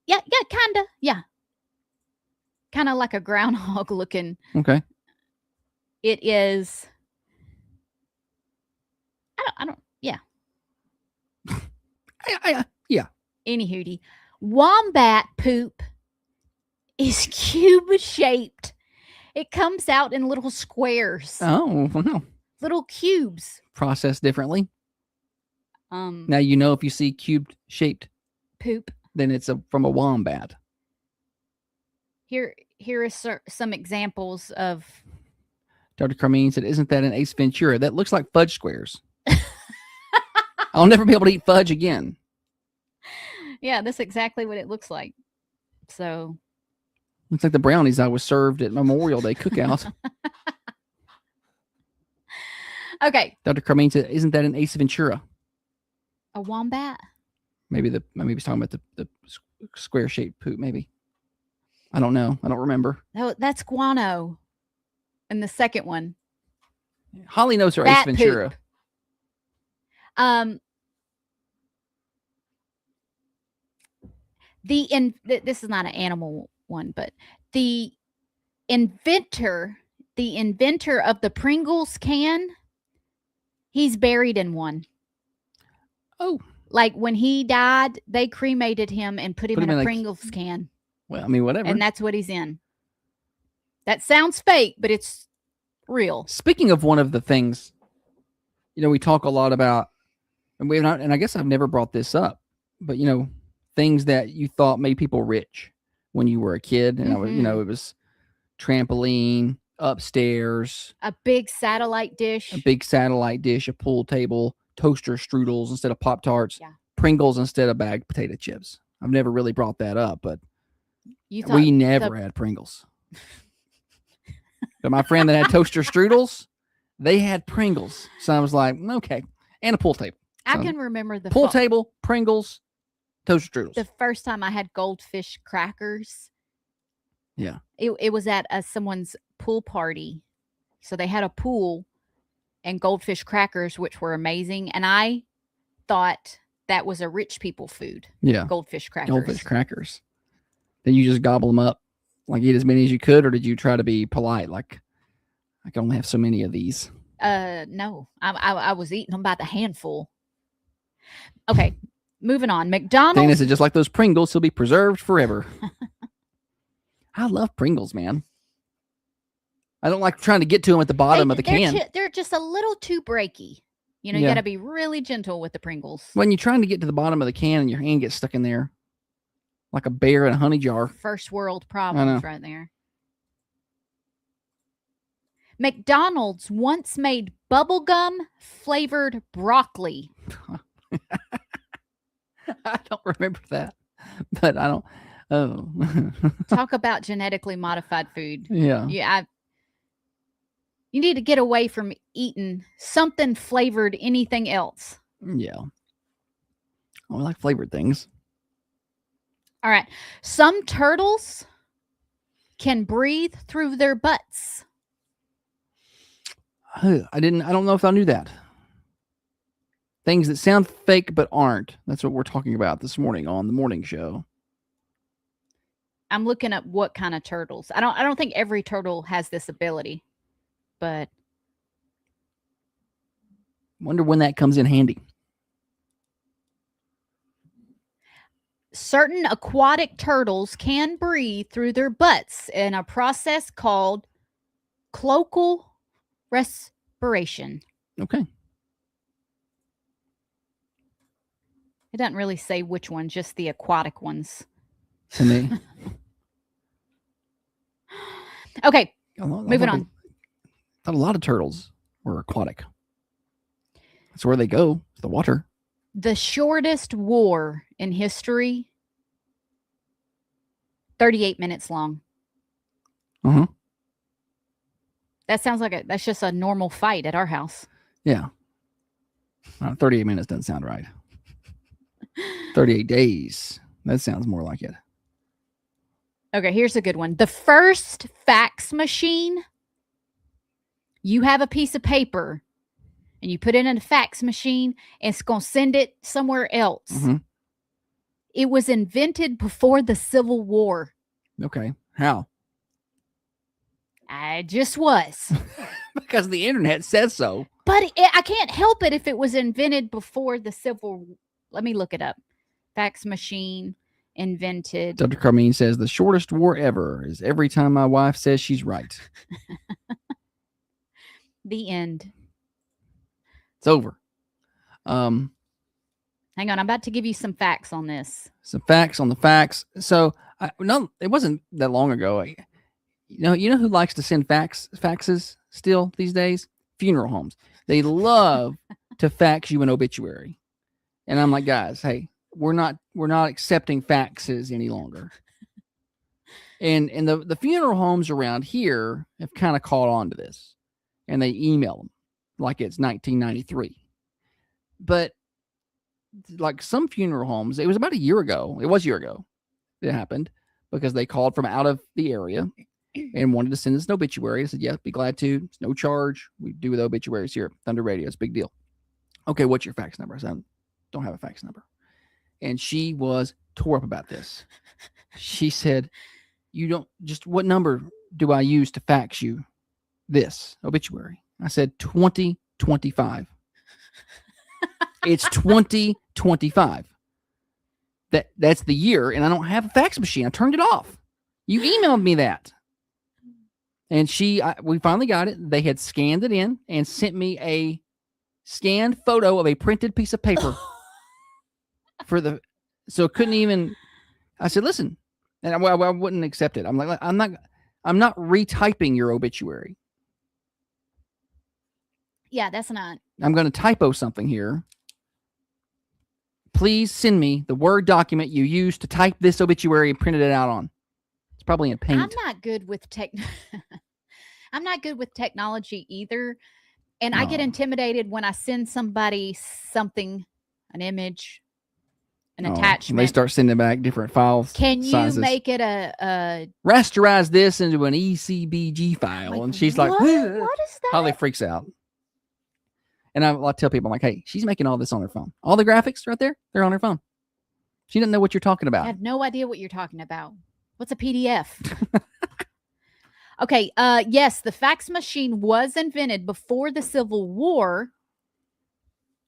Yeah, kind of. Yeah. Kind of like a groundhog looking. Okay. It is. I don't. Yeah. Yeah. Any hootie. Wombat poop is cube shaped. It comes out in little squares. Oh, well, Little cubes. processed differently. Now Now you know if you see cubed shaped, poop. then it's from a wombat. Here is some examples of. Dr. Carmine said, "Isn't that an Ace Ventura? That looks like fudge squares. I'll never be able to eat fudge again." Yeah, that's exactly what it looks like. So Looks like the brownies I was served at Memorial Day cookout. okay, Dr. Carmine said, "Isn't that an Ace Ventura?" a wombat. Maybe he's talking about the square shaped poop. Maybe I don't know. I don't remember. No, that's guano. And the second one, Holly knows her Bat Ace Ventura. poop. This is not an animal one, but the inventor of the Pringles can, he's buried in one. Oh, Like when he died, they cremated him and put him in a like- Pringles can, well, I mean, whatever. and that's what he's in. That sounds fake, but it's real. Speaking of one of the things, we talk a lot about, and I guess I've never brought this up, but things that you thought made people rich when you were a kid, and I was, Mhm. it was trampoline, upstairs, A big satellite dish. a big satellite dish, a pool table, toaster strudels instead of Pop-Tarts, Yeah. Pringles instead of bagged potato chips. I've never really brought that up, but You thought we never had Pringles. But my friend that had toaster strudels, they had Pringles. So I was like, okay. And a pool table. I So, can remember the pool table, Pringles, toaster strudels. the first time I had goldfish crackers. Yeah. It was at someone's pool party. So they had a pool and goldfish crackers, which were amazing. And I thought that was a rich people food, Yeah. goldfish crackers. Goldfish crackers. Did you just gobble them up? Like eat as many as you could? Or did you try to be polite? Like, I can only have so many of these. No, I was eating them by the handful. Okay, moving on. McDonald's. Dana said, just like those Pringles, he'll be preserved forever. I love Pringles, man. I don't like trying to get to them at the bottom of the can. They're just a little too breaky. You Yeah. got to be really gentle with the Pringles. When you're trying to get to the bottom of the can and your hand gets stuck in there like a bear in a honey jar. First world problems right there. McDonald's once made bubblegum flavored broccoli. I don't remember that, but I don't. Oh, Talk about genetically modified food. yeah. You need to get away from eating something flavored anything else. Yeah. I like flavored things. All right. Some turtles can breathe through their butts. I don't know if I knew that. Things that sound fake but aren't. That's what we're talking about this morning on the morning show. I'm looking up what kind of turtles. I don't think every turtle has this ability, but Wonder when that comes in handy. certain aquatic turtles can breathe through their butts in a process called cloacal respiration. Okay. It doesn't really say which one, just the aquatic ones. And they Okay, moving moving on. Thought a lot of turtles were aquatic. That's where they go. It's the water. The shortest war in history, 38 minutes long. Uh-huh. That sounds like that's just a normal fight at our house. Yeah. 38 minutes doesn't sound right. 38 days. That sounds more like it. Okay, here's a good one. The first fax machine, you have a piece of paper and you put it in a fax machine and it's going to send it somewhere else. Mhm. It was invented before the Civil War. Okay. How? I just was. Because the internet says so. But I can't help it if it was invented before the Civil. Let me look it up. Fax machine invented. Dr. Carmine says the shortest war ever is every time my wife says she's right. The end. It's over. Hang on, I'm about to give you some facts on this. Some facts on the facts. So No, it wasn't that long ago. You know who likes to send faxes still these days? Funeral homes. They love to fax you an obituary. And I'm like, guys, hey, we're not accepting faxes any longer. And the funeral homes around here have kind of caught on to this, and they email them like it's 1993. But like some funeral homes, it was about a year ago. It was a year ago it happened because they called from out of the area and wanted to send us an obituary. I said, yeah, be glad to. It's no charge. We do with obituaries here at Thunder Radio. It's a big deal. Okay, what's your fax number? I said, don't have a fax number. And she was tore up about this. She said, what number do I use to fax you this obituary? I said 2025. It's 2025. That's the year, and I don't have a fax machine. I turned it off. You emailed me that. And we finally got it. They had scanned it in and sent me a scanned photo of a printed piece of paper so it couldn't even. I said, listen, and I wouldn't accept it. I'm like, I'm not retyping your obituary. Yeah, that's not. I'm going to typo something here. Please send me the Word document you used to type this obituary and printed it out on. It's probably in Paint. I'm not good with I'm not good with technology either. And I get intimidated when I send somebody something, an image, an attachment. They start sending back different files. Can you sizes. make it a rasterize this into an ECBG file? And she's like, what is that? Holly freaks out. And I tell people, I'm like, hey, she's making all this on her phone. All the graphics right there, they're on her phone. She doesn't know what you're talking about. I have no idea what you're talking about. What's a PDF? Okay. Yes, the fax machine was invented before the Civil War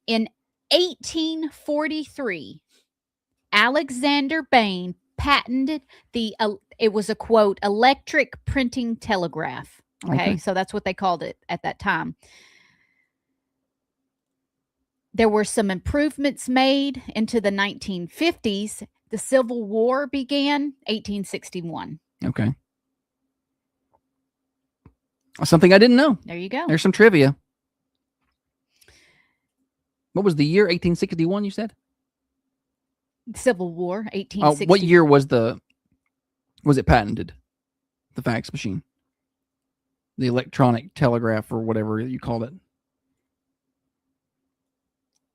in 1843. Alexander Bain patented it was a quote, electric printing telegraph. Okay. So that's what they called it at that time. There were some improvements made into the 1950s. The Civil War began 1861. Okay. Something I didn't know. There you go. There's some trivia. What was the year? 1861, you said? Civil War, 1860. What year was it patented? The fax machine. The electronic telegraph or whatever you called it.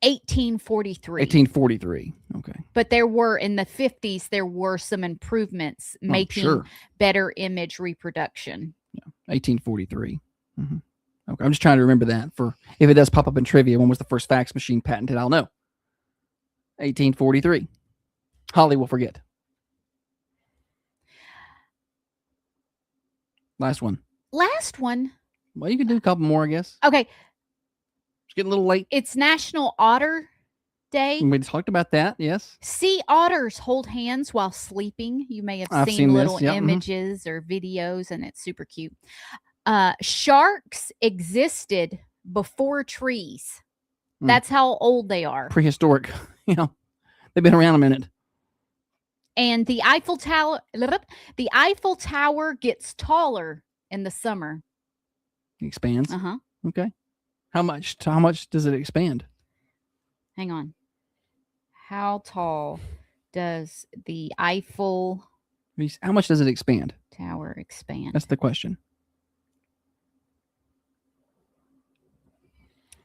1843. 1843. Okay. But there were, in the 50s, there were some improvements making better image reproduction. Yeah. 1843. Mm-hmm. Okay. I'm just trying to remember that for if it does pop up in trivia. When was the first fax machine patented? I'll know. 1843. Holly will forget. Last one. Well, you can do a couple more, I guess. Okay. It's getting a little late. It's National Otter Day. We talked about that, yes. Sea otters hold hands while sleeping. You may have seen little images or videos, and it's super cute. Sharks existed before trees. That's how old they are. Prehistoric. They've been around a minute. And the Eiffel Tower gets taller in the summer. It expands. Uh-huh. Okay. How much does it expand? Hang on. How tall does the Eiffel How much does it expand? Tower expand? That's the question.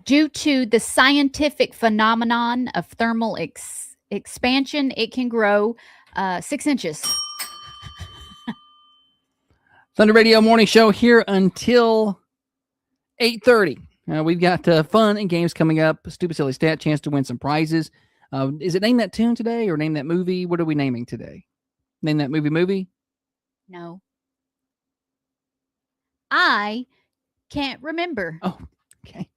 Due to the scientific phenomenon of thermal expansion, it can grow 6 inches. Thunder Radio Morning Show here until 8:30. We've got fun and games coming up. Stupid Silly Stat, chance to win some prizes. Is it Name That Tune today or Name That Movie? What are we naming today? Name That Movie? No. I can't remember. Oh, okay.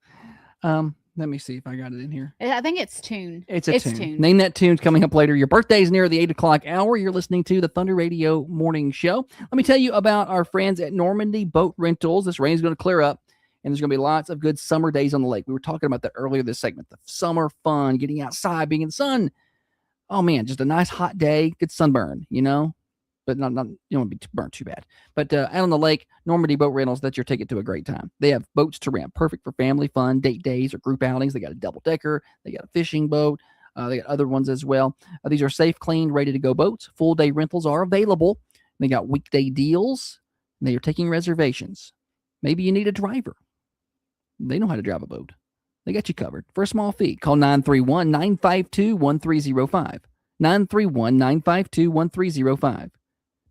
Let me see if I got it in here. I think it's Tune. It's tune. Name That Tune's coming up later. Your birthday's near the 8 o'clock hour. You're listening to the Thunder Radio Morning Show. Let me tell you about our friends at Normandy Boat Rentals. This rain's going to clear up, and there's going to be lots of good summer days on the lake. We were talking about that earlier this segment. The summer fun, getting outside, being in the sun. Oh, man, just a nice hot day, good sunburn, But but not you don't want to be burnt too bad. But out on the lake, Normandy Boat Rentals, that's your ticket to a great time. They have boats to rent, perfect for family fun, date days, or group outings. They got a double decker, they got a fishing boat, they got other ones as well. These are safe, clean, ready to go boats. Full day rentals are available. They got weekday deals. And they are taking reservations. Maybe you need a driver. They know how to drive a boat. They got you covered for a small fee. Call 931-952-1305. 931-952-1305.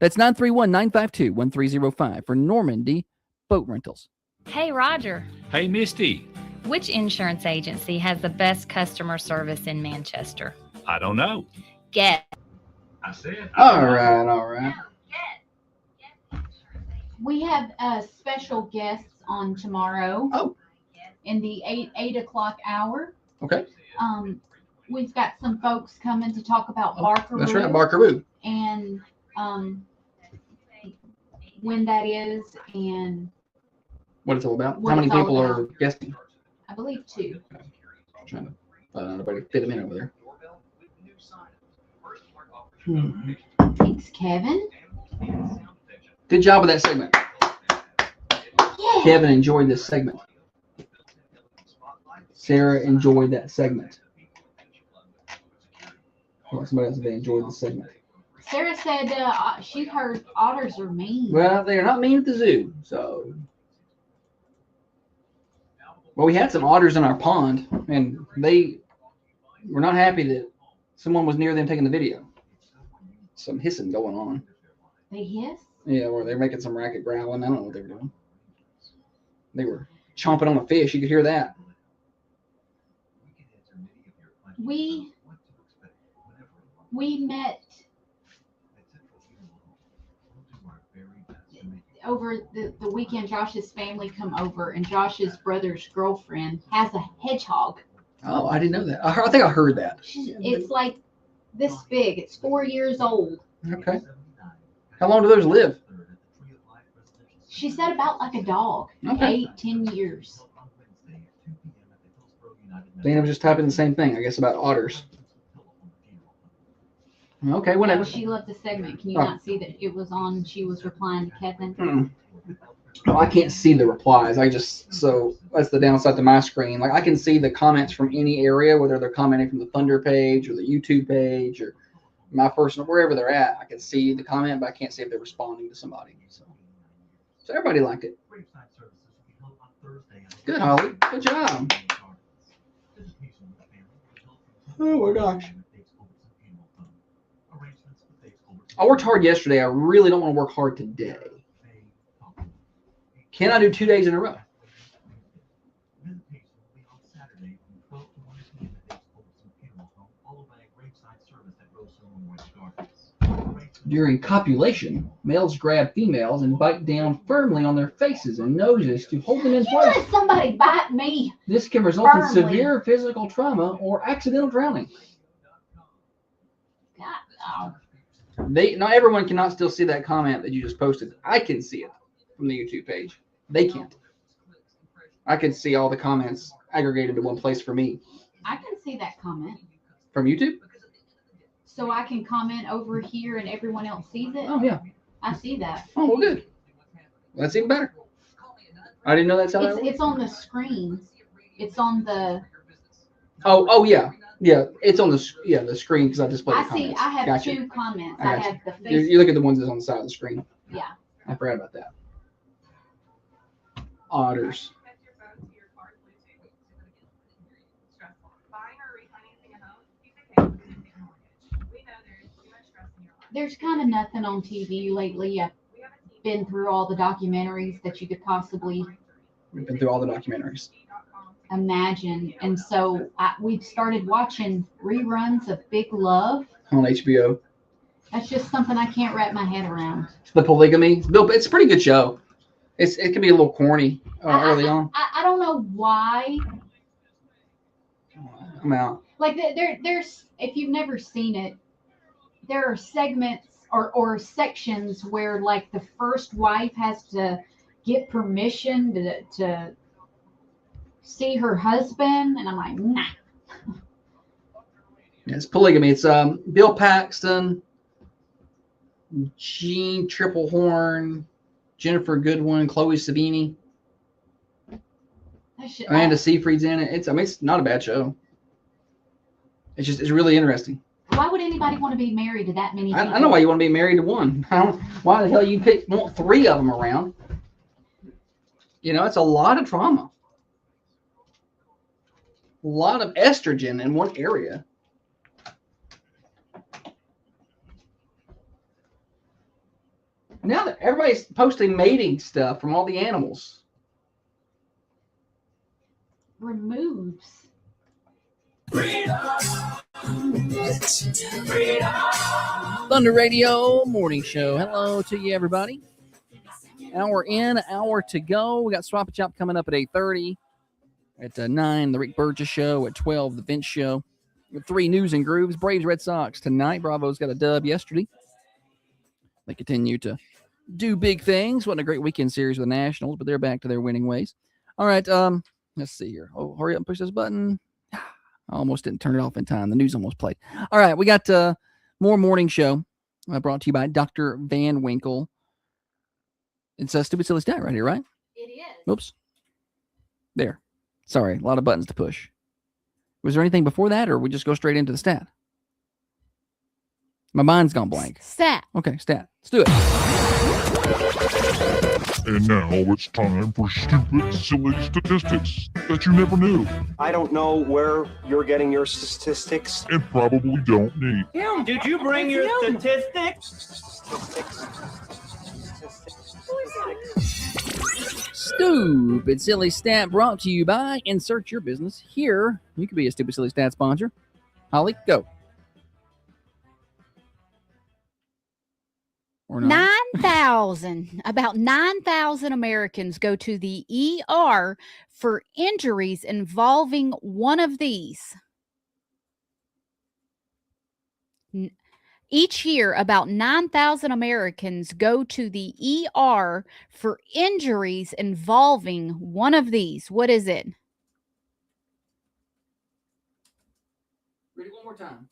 That's 931-952-1305 for Normandy Boat Rentals. Hey, Roger. Hey, Misty. Which insurance agency has the best customer service in Manchester? I don't know. Get. I said. All right. We have special guests on tomorrow. Oh. In the 8 o'clock hour. Okay. We've got some folks coming to talk about Barkeroo. That's right, Barkeroo. And when that is and What it's all about. What How many it's all people are about. guesting? I believe 2. Trying to nobody fit them in over there. Thanks, Kevin. Good job with that segment. Yeah. Kevin enjoyed this segment. Sarah enjoyed that segment. Well, somebody else said they enjoyed the segment. Sarah said she heard otters are mean. Well, they are not mean at the zoo, so. Well, we had some otters in our pond, and they were not happy that someone was near them taking the video. Some hissing going on. They hiss? Yeah, or they're making some racket growling. I don't know what they were doing. They were chomping on a fish. You could hear that. We met over the weekend. Josh's family come over, and Josh's brother's girlfriend has a hedgehog. Oh, I didn't know that. I think I heard that. It's like this big. It's 4 years old. Okay. How long do those live? She said about like a dog. Okay. 8-10 years. Dana was just typing the same thing, I guess, about otters. Okay, Yeah, whatever. she loved the segment. Can you Oh. not see that it was on? She was replying to Kevin. Oh, I can't see the replies. So that's the downside to my screen. Like I can see the comments from any area, whether they're commenting from the Thunder page or the YouTube page or my personal, wherever they're at. I can see the comment, but I can't see if they're responding to somebody. So everybody liked it. Good, Holly. Good job. Oh my gosh. I worked hard yesterday. I really don't want to work hard today. Can I do 2 days in a row? During copulation, males grab females and bite down firmly on their faces and noses to hold them in You place. let somebody bite me. This can result in Firmly. severe physical trauma or accidental drowning. God, no. Not everyone cannot still see that comment that you just posted. I can see it from the YouTube page. They can't. I can see all the comments aggregated to one place for me. I can see that comment. From YouTube? So I can comment over here and everyone else sees it. Oh, yeah. I see that. Oh, well, good. That's even better. I didn't know that's how that worked. It's on the screens. It's on the. Oh, yeah. Yeah, it's on the screen because I displayed the I see. comments. I have Gotcha. 2 comments. I I gotcha. have the You Facebook. look at the ones that's on the side of the screen. Yeah. I forgot about that. Otters. There's kind of nothing on TV lately. I've been through all the documentaries that you could possibly We've been through all the documentaries. imagine, and so we've started watching reruns of Big Love. On HBO. That's just something I can't wrap my head around. The polygamy. It's a pretty good show. It can be a little corny early on. I don't know why. I'm out. Like there's if you've never seen it, there are segments or sections where like the first wife has to get permission to see her husband, and I'm like, nah. Yeah, it's polygamy. It's Bill Paxton, Jean Triplehorn, Jennifer Goodwin, Chloe Savini, Amanda Seyfried's in it. It's not a bad show. It's really interesting. Why would anybody want to be married to that many people? I know why you want to be married to one. Why the hell you want 3 of them around? It's a lot of trauma. A lot of estrogen in one area. Now that everybody's posting mating stuff from all the animals. Removes. Thunder Radio Morning Show. Hello to you, everybody. Hour in, hour to go. We got Swap and Chop coming up at 8:30. At 9, the Rick Burgess Show. At 12, the Vince Show. With 3 news and grooves. Braves, Red Sox tonight. Bravo's got a dub yesterday. They continue to do big things. Wasn't a great weekend series with the Nationals, but they're back to their winning ways. All right, let's see here. Oh, hurry up and push this button. I almost didn't turn it off in time. The news almost played. All right, we got more morning show brought to you by Dr. Van Winkle. It's a stupid, silly stat right here, right? It is. Oops. There. Sorry, a lot of buttons to push. Was there anything before that, or we just go straight into the stat? My mind's gone blank. Stat. Okay, stat. Let's do it. And now it's time for stupid, silly statistics that you never knew I don't know where you're getting your statistics. and probably don't need. Him, did you bring your statistics? Stupid Silly Stat brought to you by Insert Your Business here. You could be a Stupid Silly Stat sponsor. Holly, go. Or not. 9,000, about 9,000 Americans go to the ER for injuries involving one of these. Each year, about 9,000 Americans go to the ER for injuries involving one of these. What is it? Read it one more time.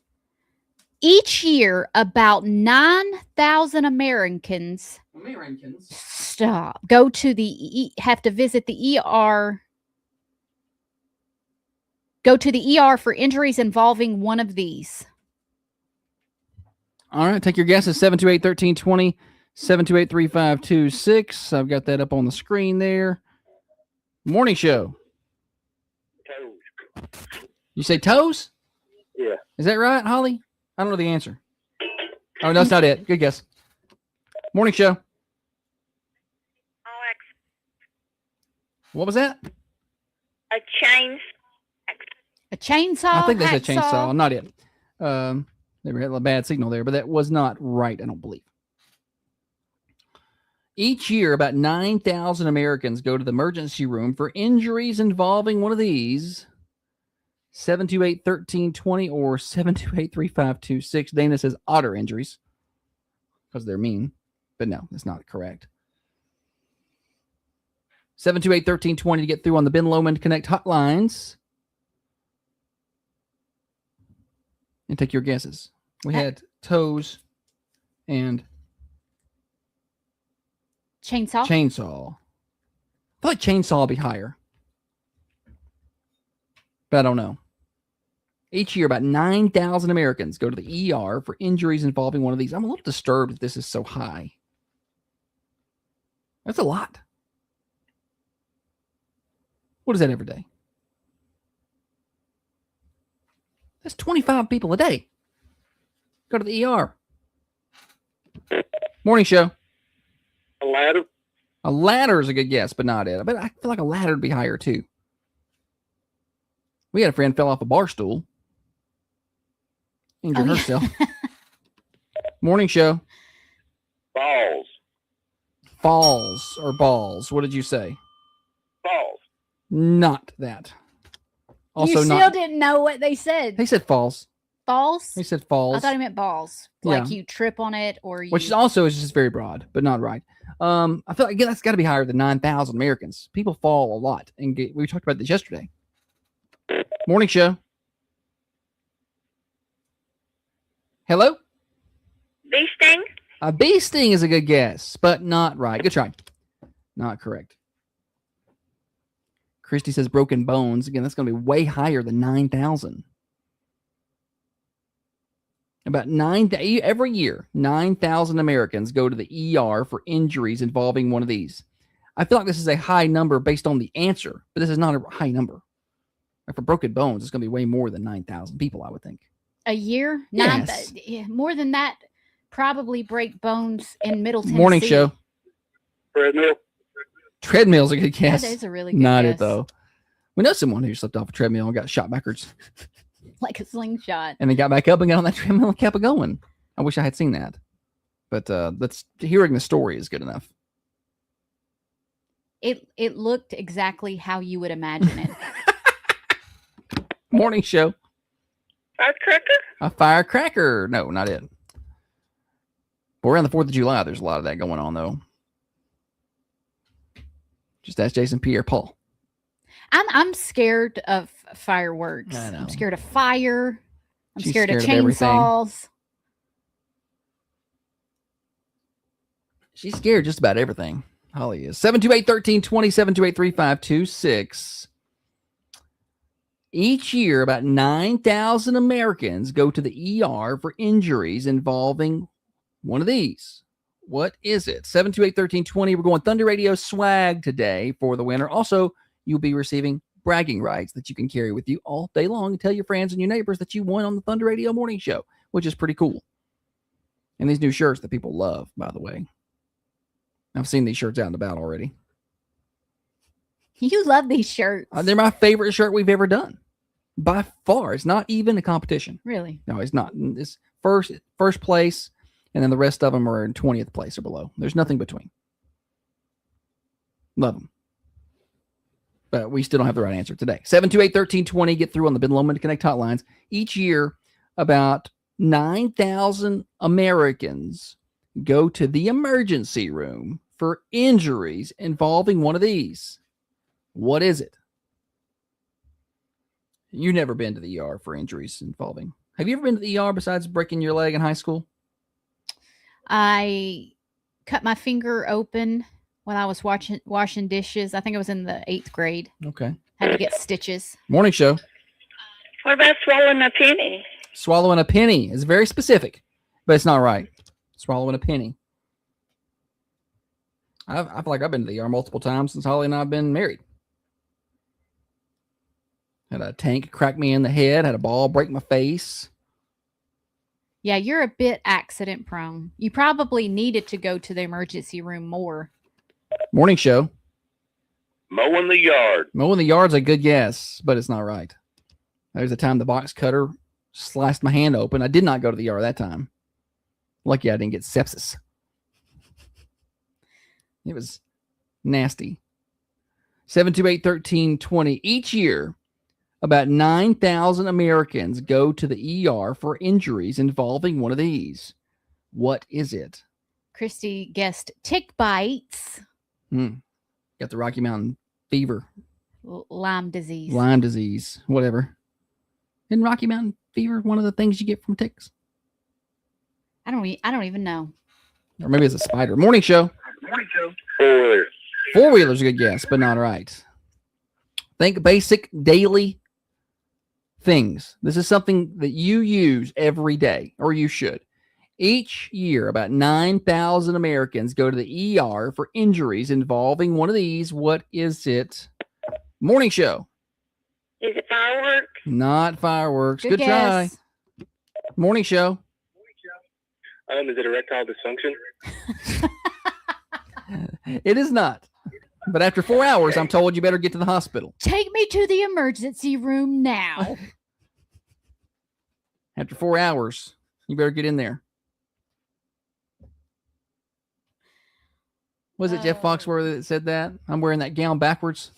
Each year, about 9,000 Americans go to have to visit the ER. Go to the ER for injuries involving one of these. All right, take your guesses. 728-1320, 728-3526. I've got that up on the screen there. Morning show. Toes. You say toes? Yeah. Is that right, Holly? I don't know the answer. Oh, no, that's not it. Good guess. Morning show. Alex. What was that? A chain. A chainsaw. I think they said hacksaw. chainsaw. Not it. They had a bad signal there, but that was not right, I don't believe. Each year, about 9,000 Americans go to the emergency room for injuries involving one of these. 728-1320 or 728-3526. Dana says otter injuries because they're mean, but no, that's not correct. 728-1320 to get through on the Ben Lomond Connect hotlines. And take your guesses. We had toes and Chainsaw. Chainsaw. I feel like chainsaw will be higher. But I don't know. Each year, about 9,000 Americans go to the ER for injuries involving one of these. I'm a little disturbed that this is so high. That's a lot. What is that every day? That's 25 people a day. Go to the ER. Morning show. A ladder. A ladder is a good guess, but not it. But I feel like a ladder would be higher too. We had a friend fell off a bar stool. Injured herself. Morning show. Balls. Falls or balls. What did you say? Balls. Not that. Also you still not. didn't know what they said. He said falls. Falls? He said falls. I thought he meant balls. Like Yeah. you trip on it or you. Which is also is just very broad, but not right. I feel like that's got to be higher than 9,000 Americans. People fall a lot, and we talked about this yesterday. Morning show. Hello. Bee sting. A bee sting is a good guess, but not right. Good try. Not correct. Christy says broken bones. Again, that's going to be way higher than 9,000. About every year, 9,000 Americans go to the ER for injuries involving one of these. I feel like this is a high number based on the answer, but this is not a high number. For broken bones, it's going to be way more than 9,000 people, I would think. A year? Yes. More than that, probably break bones in Middle Tennessee. Morning show. Treadmill. Treadmill's a good guess. That is a really good Not guess. it, though. We know someone who slipped off a treadmill and got shot backwards. Like a slingshot. And they got back up and got on that treadmill and kept it going. I wish I had seen that. But hearing the story is good enough. It looked exactly how you would imagine it. Morning show. Firecracker? A firecracker. No, not it. But around the 4th of July, there's a lot of that going on, though. Just ask Jason Pierre Paul. I'm scared of fireworks. I know. I'm scared of fire. I'm She's scared of scared of everything. chainsaws. She's scared just about everything. Holly is. 728-1320, 728-3526. Each year, about 9,000 Americans go to the ER for injuries involving one of these. What is it? 728-1320. We're going Thunder Radio swag today for the winner. Also, you'll be receiving bragging rights that you can carry with you all day long and tell your friends and your neighbors that you won on the Thunder Radio morning show, which is pretty cool. And these new shirts that people love, by the way. I've seen these shirts out and about already. You love these shirts. They're my favorite shirt we've ever done. By far. It's not even a competition. Really? No, it's not. It's first place, and then the rest of them are in 20th place or below. There's nothing between. Love them. But we still don't have the right answer today. 728-1320. Get through on the Ben Lomond Connect hotlines. Each year, about 9,000 Americans go to the emergency room for injuries involving one of these. What is it? You've never been to the ER for injuries involving. Have you ever been to the ER besides breaking your leg in high school? I cut my finger open when I was washing dishes. I think it was in the 8th grade. Okay. Had to get stitches. Morning show. What about swallowing a penny? Swallowing a penny is very specific, but it's not right. Swallowing a penny. I feel like I've been to the ER multiple times since Holly and I have been married. Had a tank crack me in the head, had a ball break my face. Yeah, you're a bit accident prone. You probably needed to go to the emergency room more. Morning show. Mowing the yard. Mowing the yard's a good guess, but it's not right. There's a time the box cutter sliced my hand open. I did not go to the ER that time. Lucky I didn't get sepsis. It was nasty. 728-1320. Each year, about 9,000 Americans go to the ER for injuries involving one of these. What is it? Christy guessed tick bites. Got the Rocky Mountain fever. Lyme disease. Lyme disease. Whatever. Isn't Rocky Mountain fever one of the things you get from ticks? I don't even know. Or maybe it's a spider. Morning show. Morning show. Four-wheelers. Four-wheelers, a good guess, but not right. Think basic daily things. This is something that you use every day, or you should. Each year, about 9,000 Americans go to the ER for injuries involving one of these. What is it? Morning show. Is it fireworks? Not fireworks. Good try. guess. Morning show. Is it erectile dysfunction? It is not. But after 4 hours, I'm told you better get to the hospital. Take me to the emergency room now. After 4 hours, you better get in there. Was it Jeff Foxworthy that said that? I'm wearing that gown backwards.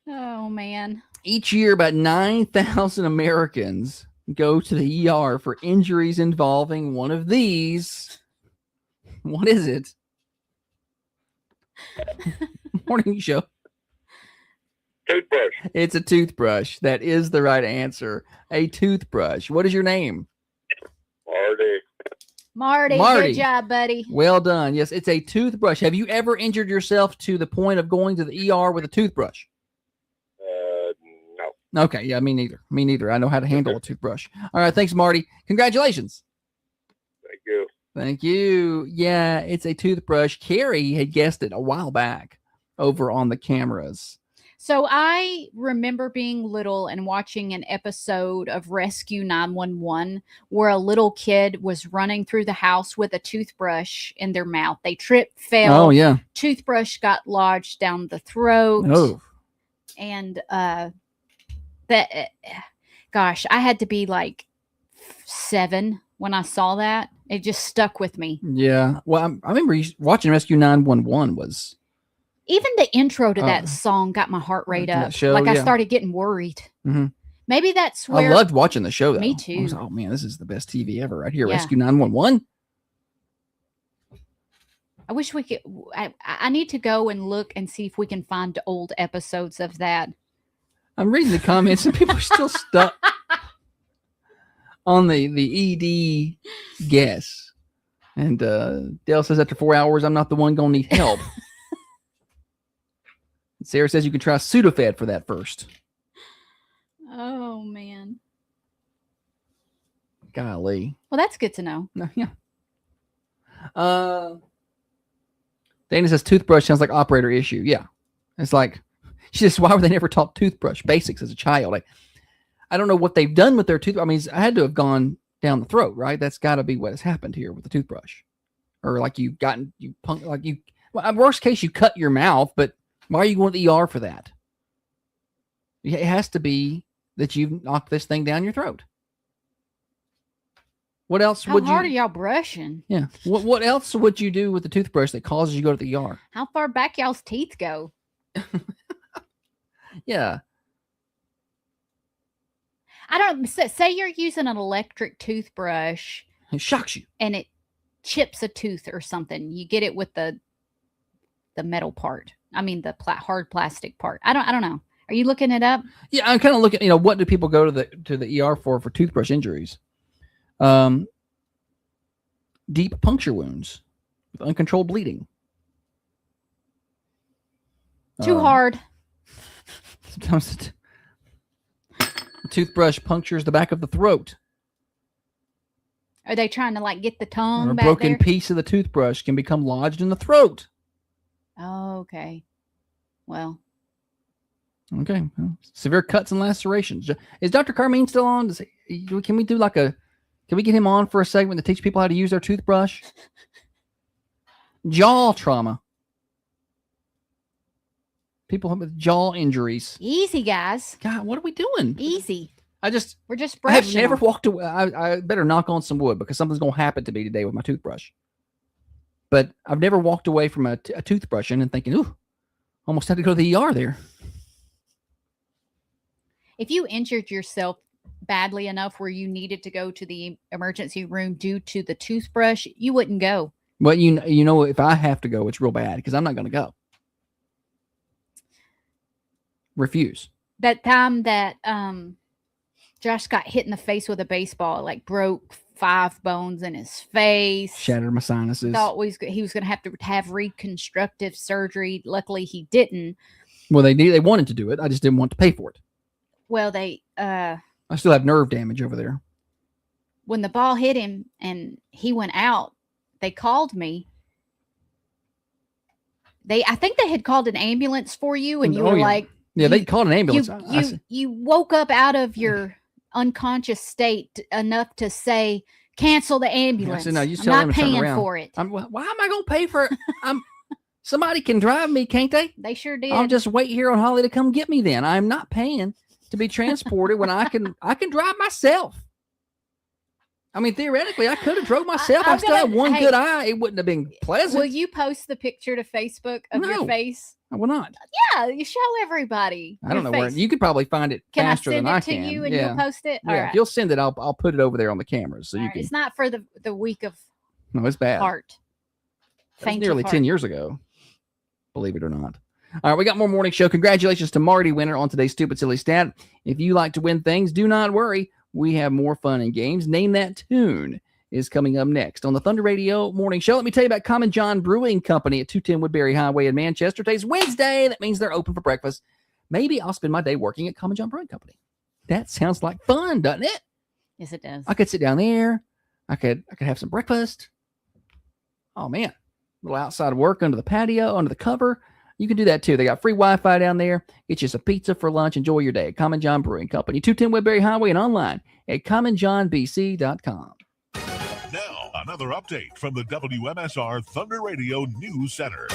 Oh, man. Each year, about 9,000 Americans go to the ER for injuries involving one of these. What is it? Morning show. Toothbrush. It's a toothbrush. That is the right answer. A toothbrush. What is your name? Marty. Marty. Good job, buddy. Well done. Yes, it's a toothbrush. Have you ever injured yourself to the point of going to the ER with a toothbrush? No. Okay, yeah, me neither. Me neither. I know how to handle a toothbrush. All right, thanks, Marty. Congratulations. Thank you. Thank you. Yeah, it's a toothbrush. Carrie had guessed it a while back over on the cameras. So I remember being little and watching an episode of Rescue 911 where a little kid was running through the house with a toothbrush in their mouth. They tripped, fell. Oh, yeah. Toothbrush got lodged down the throat. Oh. And gosh, I had to be like 7 when I saw that. It just stuck with me. Yeah. Well, I remember watching Rescue 911 was... Even the intro to that song got my heart rate up. I started getting worried. Mm-hmm. Maybe that's where I loved watching the show, though. Me too. I was, oh, man, this is the best TV ever right here. Yeah. Rescue 911. I wish we could. I need to go and look and see if we can find old episodes of that. I'm reading the comments and people are still stuck on the ED guess. And Dale says after 4 hours, I'm not the one going to need help. Sarah says you can try Sudafed for that first. Oh, man. Golly. Well, that's good to know. Yeah. Dana says toothbrush sounds like operator issue. Yeah. It's like, she says, why were they never taught toothbrush basics as a child? Like, I don't know what they've done with their toothbrush. I mean, I had to have gone down the throat, right? That's got to be what has happened here with the toothbrush. Or like worst case, you cut your mouth, but why are you going to the ER for that? It has to be that you've knocked this thing down your throat. What else How hard are y'all brushing? Yeah. What else would you do with the toothbrush that causes you to go to the ER? How far back y'all's teeth go? Yeah. I don't say you're using an electric toothbrush. It shocks you. And it chips a tooth or something. You get it with the metal part. I mean the hard plastic part. I don't know. Are you looking it up? Yeah, I'm kind of looking. What do people go to the ER for toothbrush injuries? Deep puncture wounds with uncontrolled bleeding. Too hard. Sometimes the toothbrush punctures the back of the throat. Are they trying to get the tongue Or a back broken there? piece of the toothbrush can become lodged in the throat. Oh, okay. Well. Okay. Well, severe cuts and lacerations. Is Dr. Carmine still on? Can we do can we get him on for a segment to teach people how to use their toothbrush? Jaw trauma. People with jaw injuries. Easy, guys. God, what are we doing? Easy. We're just I have brushing never them. walked away. I better knock on some wood because something's going to happen to me today with my toothbrush. But I've never walked away from a toothbrush and thinking, ooh, almost had to go to the ER there. If you injured yourself badly enough where you needed to go to the emergency room due to the toothbrush, you wouldn't go. Well, if I have to go, it's real bad because I'm not going to go. Refuse. That time that Josh got hit in the face with a baseball, broke 5 bones in his face. Shattered my sinuses. Thought he was going to have reconstructive surgery. Luckily, he didn't. Well, they wanted to do it. I just didn't want to pay for it. Well, I still have nerve damage over there. When the ball hit him and he went out, they called me. I think they had called an ambulance for you, and you were like, yeah, they called an ambulance. You woke up out of your unconscious state enough to say, cancel the ambulance. I said, no, you I'm tell them not to turn paying around. for it. Why am I going to pay for it? Somebody can drive me, can't they? They sure did. I'll just wait here on Holly to come get me then. I'm not paying to be transported when I can drive myself. I mean, theoretically, I could have drove myself. I still have one good eye. It wouldn't have been pleasant. Will you post the picture to Facebook of your face? I will not. Yeah, you show everybody. I don't know where. You could probably find it faster than I can. Can I send it to you and you'll post it? Yeah, All right. if you'll send it, I'll put it over there on the cameras so you can. It's not for the week of No, it's bad. heart. That's nearly 10 years ago, believe it or not. All right, we got more morning show. Congratulations to Marty, winner on today's Stupid Silly Stat. If you like to win things, do not worry. We have more fun and games. Name That Tune is coming up next on the Thunder Radio Morning Show. Let me tell you about Common John Brewing Company at 210 Woodbury Highway in Manchester. Today's Wednesday. That means they're open for breakfast. Maybe I'll spend my day working at Common John Brewing Company. That sounds like fun, doesn't it? Yes, it does. I could sit down there. I could have some breakfast. Oh, man. A little outside work under the patio, under the cover. You can do that, too. They got free Wi-Fi down there. Get you some pizza for lunch. Enjoy your day at Common John Brewing Company, 210 Woodbury Highway, and online at commonjohnbc.com. Now, another update from the WMSR Thunder Radio News Center.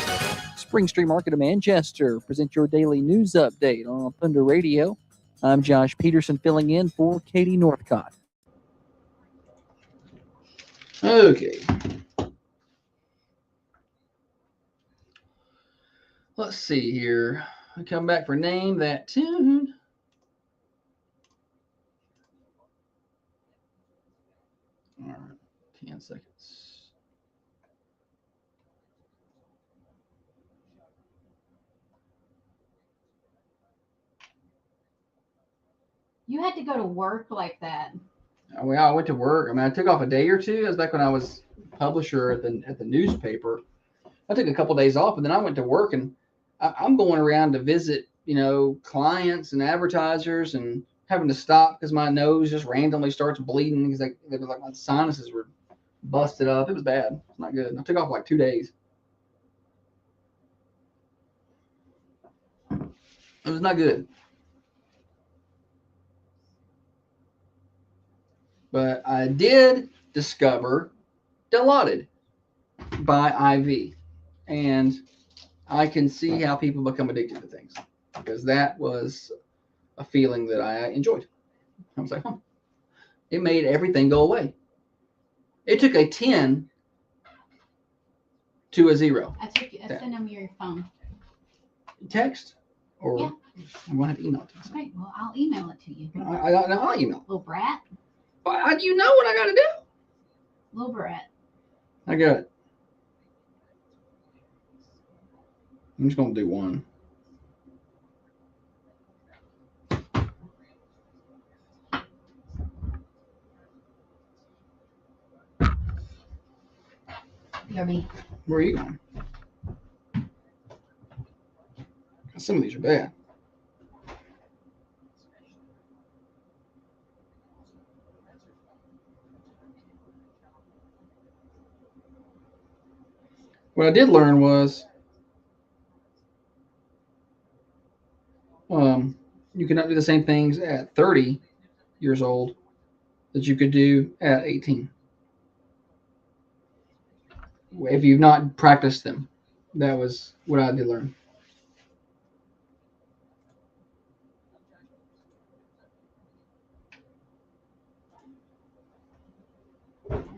Spring Street Market of Manchester present your daily news update on Thunder Radio. I'm Josh Peterson filling in for Katie Northcott. Okay. Let's see here. I come back for Name That Tune. All right, 10 seconds. You had to go to work like that. Well, I went to work. I mean, I took off a day or two. It was back when I was publisher at the newspaper. I took a couple days off, and then I went to work, and I'm going around to visit, clients and advertisers, and having to stop because my nose just randomly starts bleeding because like my sinuses were busted up. It was bad. It's not good. I took off like 2 days. It was not good. But I did discover Dilaudid by IV. And I can see how people become addicted to things, because that was a feeling that I enjoyed. I was like, it made everything go away. It took a 10 to a 0. I sent them your phone. Text? Or yeah. I'm going to have to email it to you. Okay, well, I'll email it to you. I'll email. Little brat. How do you know what I got to do? Little brat. I got it. I'm just going to do one. BRB. Where are you going? Some of these are bad. What I did learn was you cannot do the same things at 30 years old that you could do at 18. If you've not practiced them. That was what I did learn.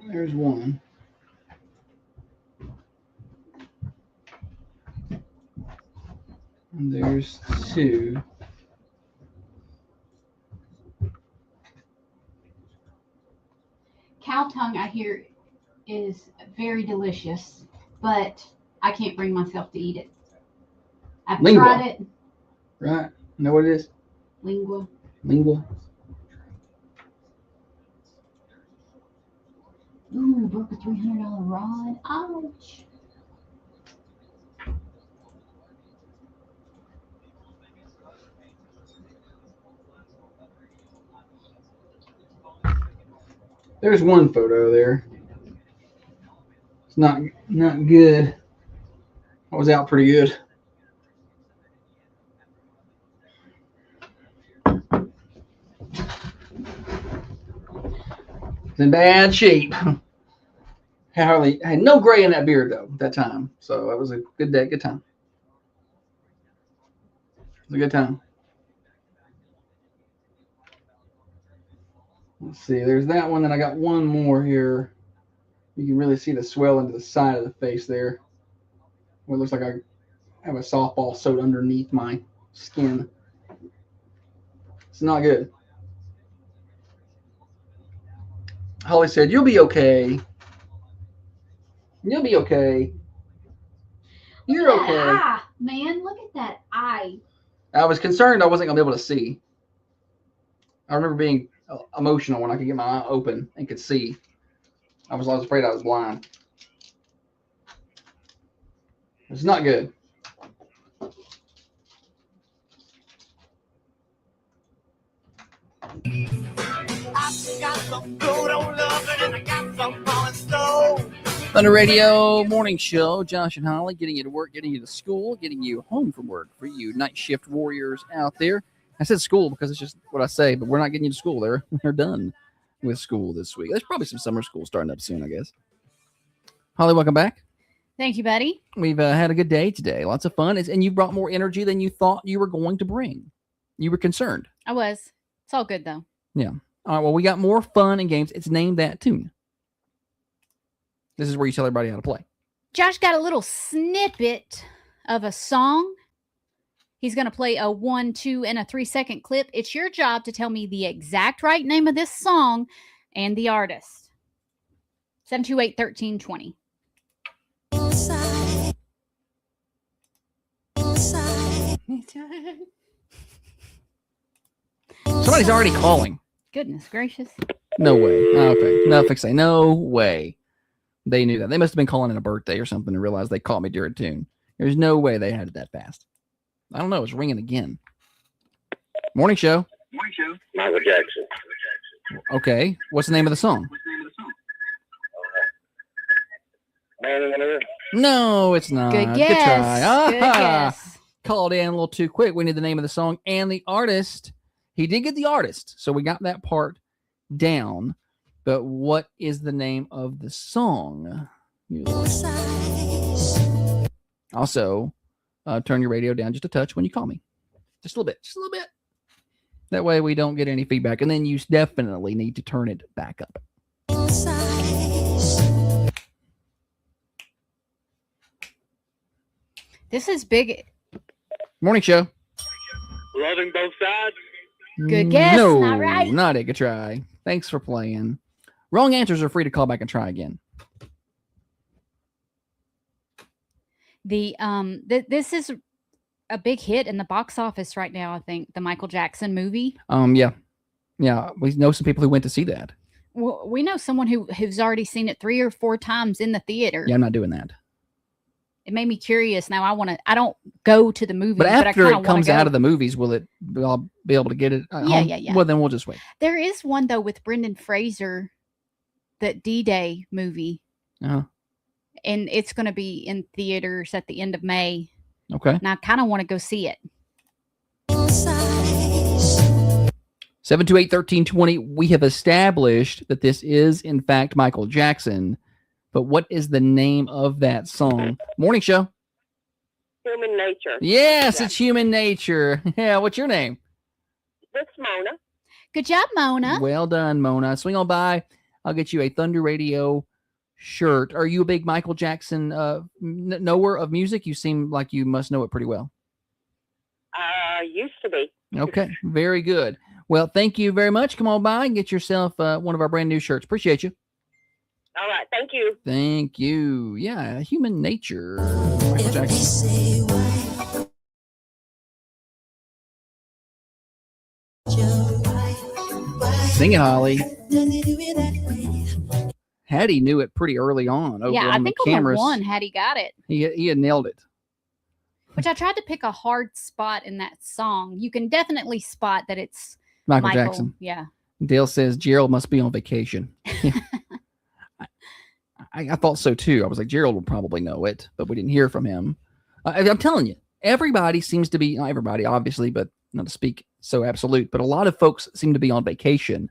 There's one. And there's two. Cow tongue, I hear, is very delicious, but I can't bring myself to eat it. I've Lingua. tried it. Right. Know what it is? Lingua. Lingua. Ooh, broke a $300 rod. Ouch. There's one photo there. It's not good. I was out pretty good. It's in bad shape. I had no gray in that beard though at that time, so it was a good day, good time. It was a good time. Let's see, there's that one, and I got one more here. You can really see the swell into the side of the face there. Well, it looks like I have a softball sewed underneath my skin. It's not good. Holly said, "You'll be okay. You'll be okay. You're okay." Man, look at that eye. I was concerned I wasn't going to be able to see. I remember being emotional when I could get my eye open and could see. I was afraid I was blind. It's not good. Thunder Radio Morning Show. Josh and Holly getting you to work, getting you to school, getting you home from work for you night shift warriors out there. I said school because it's just what I say, but we're not getting you to school. They're done with school this week. There's probably some summer school starting up soon, I guess. Holly, welcome back. Thank you, buddy. We've had a good day today. Lots of fun. And you brought more energy than you thought you were going to bring. You were concerned. I was. It's all good, though. Yeah. All right. Well, we got more fun and games. It's Name That Tune. This is where you tell everybody how to play. Josh got a little snippet of a song. He's going to play a 1, 2, and a 3-second clip. It's your job to tell me the exact right name of this song and the artist. 728-1320. Somebody's already calling. Goodness gracious. No way. Okay. No, fix it. No way. They knew that. They must have been calling it a birthday or something and realized they caught me during tune. There's no way they had it that fast. I don't know. It's ringing again. Morning show. Michael Jackson. Okay. What's the name of the song? Man in the Mirror. No, it's not. Good guess. try. Good guess. Called in a little too quick. We need the name of the song and the artist. He did get the artist, so we got that part down. But what is the name of the song? Also, turn your radio down just a touch when you call me. Just a little bit. Just a little bit. That way we don't get any feedback. And then you definitely need to turn it back up. This is big. Morning show. Loving Both Sides. Good guess. No, Not right. not a good try. Thanks for playing. Wrong answers are free to call back and try again. This is a big hit in the box office right now, I think, the Michael Jackson movie. Yeah. We know some people who went to see that. Well, we know someone who's already seen it 3 or 4 times in the theater. Yeah, I'm not doing that. It made me curious. Now I don't go to the movies, But I after kinda it comes wanna out go. of the movies, will it I'll be able to get it at home? Yeah. Well, then we'll just wait. There is one though with Brendan Fraser, that D-Day movie, Uh-huh. and it's going to be in theaters at the end of May. Okay. And I kind of want to go see it. 728-1320. We have established that this is, in fact, Michael Jackson. But what is the name of that song? Morning show. Human Nature. Yes, it's Human Nature. Yeah, what's your name? This Mona. Good job, Mona. Well done, Mona. Swing on by. I'll get you a Thunder Radio shirt. Are you a big Michael Jackson knower of music? You seem like you must know it pretty well. Used to be. Okay, very good. Well, thank you very much. Come on by and get yourself one of our brand new shirts. Appreciate you. All right. Thank you. Thank you. Yeah, Human Nature. Michael Jackson. Sing it, Holly. Hattie knew it pretty early on over Yeah, I on think the on cameras. the one had he got it. He had nailed it. Which I tried to pick a hard spot in that song. You can definitely spot that it's Michael Jackson. Yeah. Dale says Gerald must be on vacation. I thought so too. I was like, Gerald will probably know it, but we didn't hear from him. I'm telling you, everybody seems to be, not everybody, obviously, but not to speak so absolute, but a lot of folks seem to be on vacation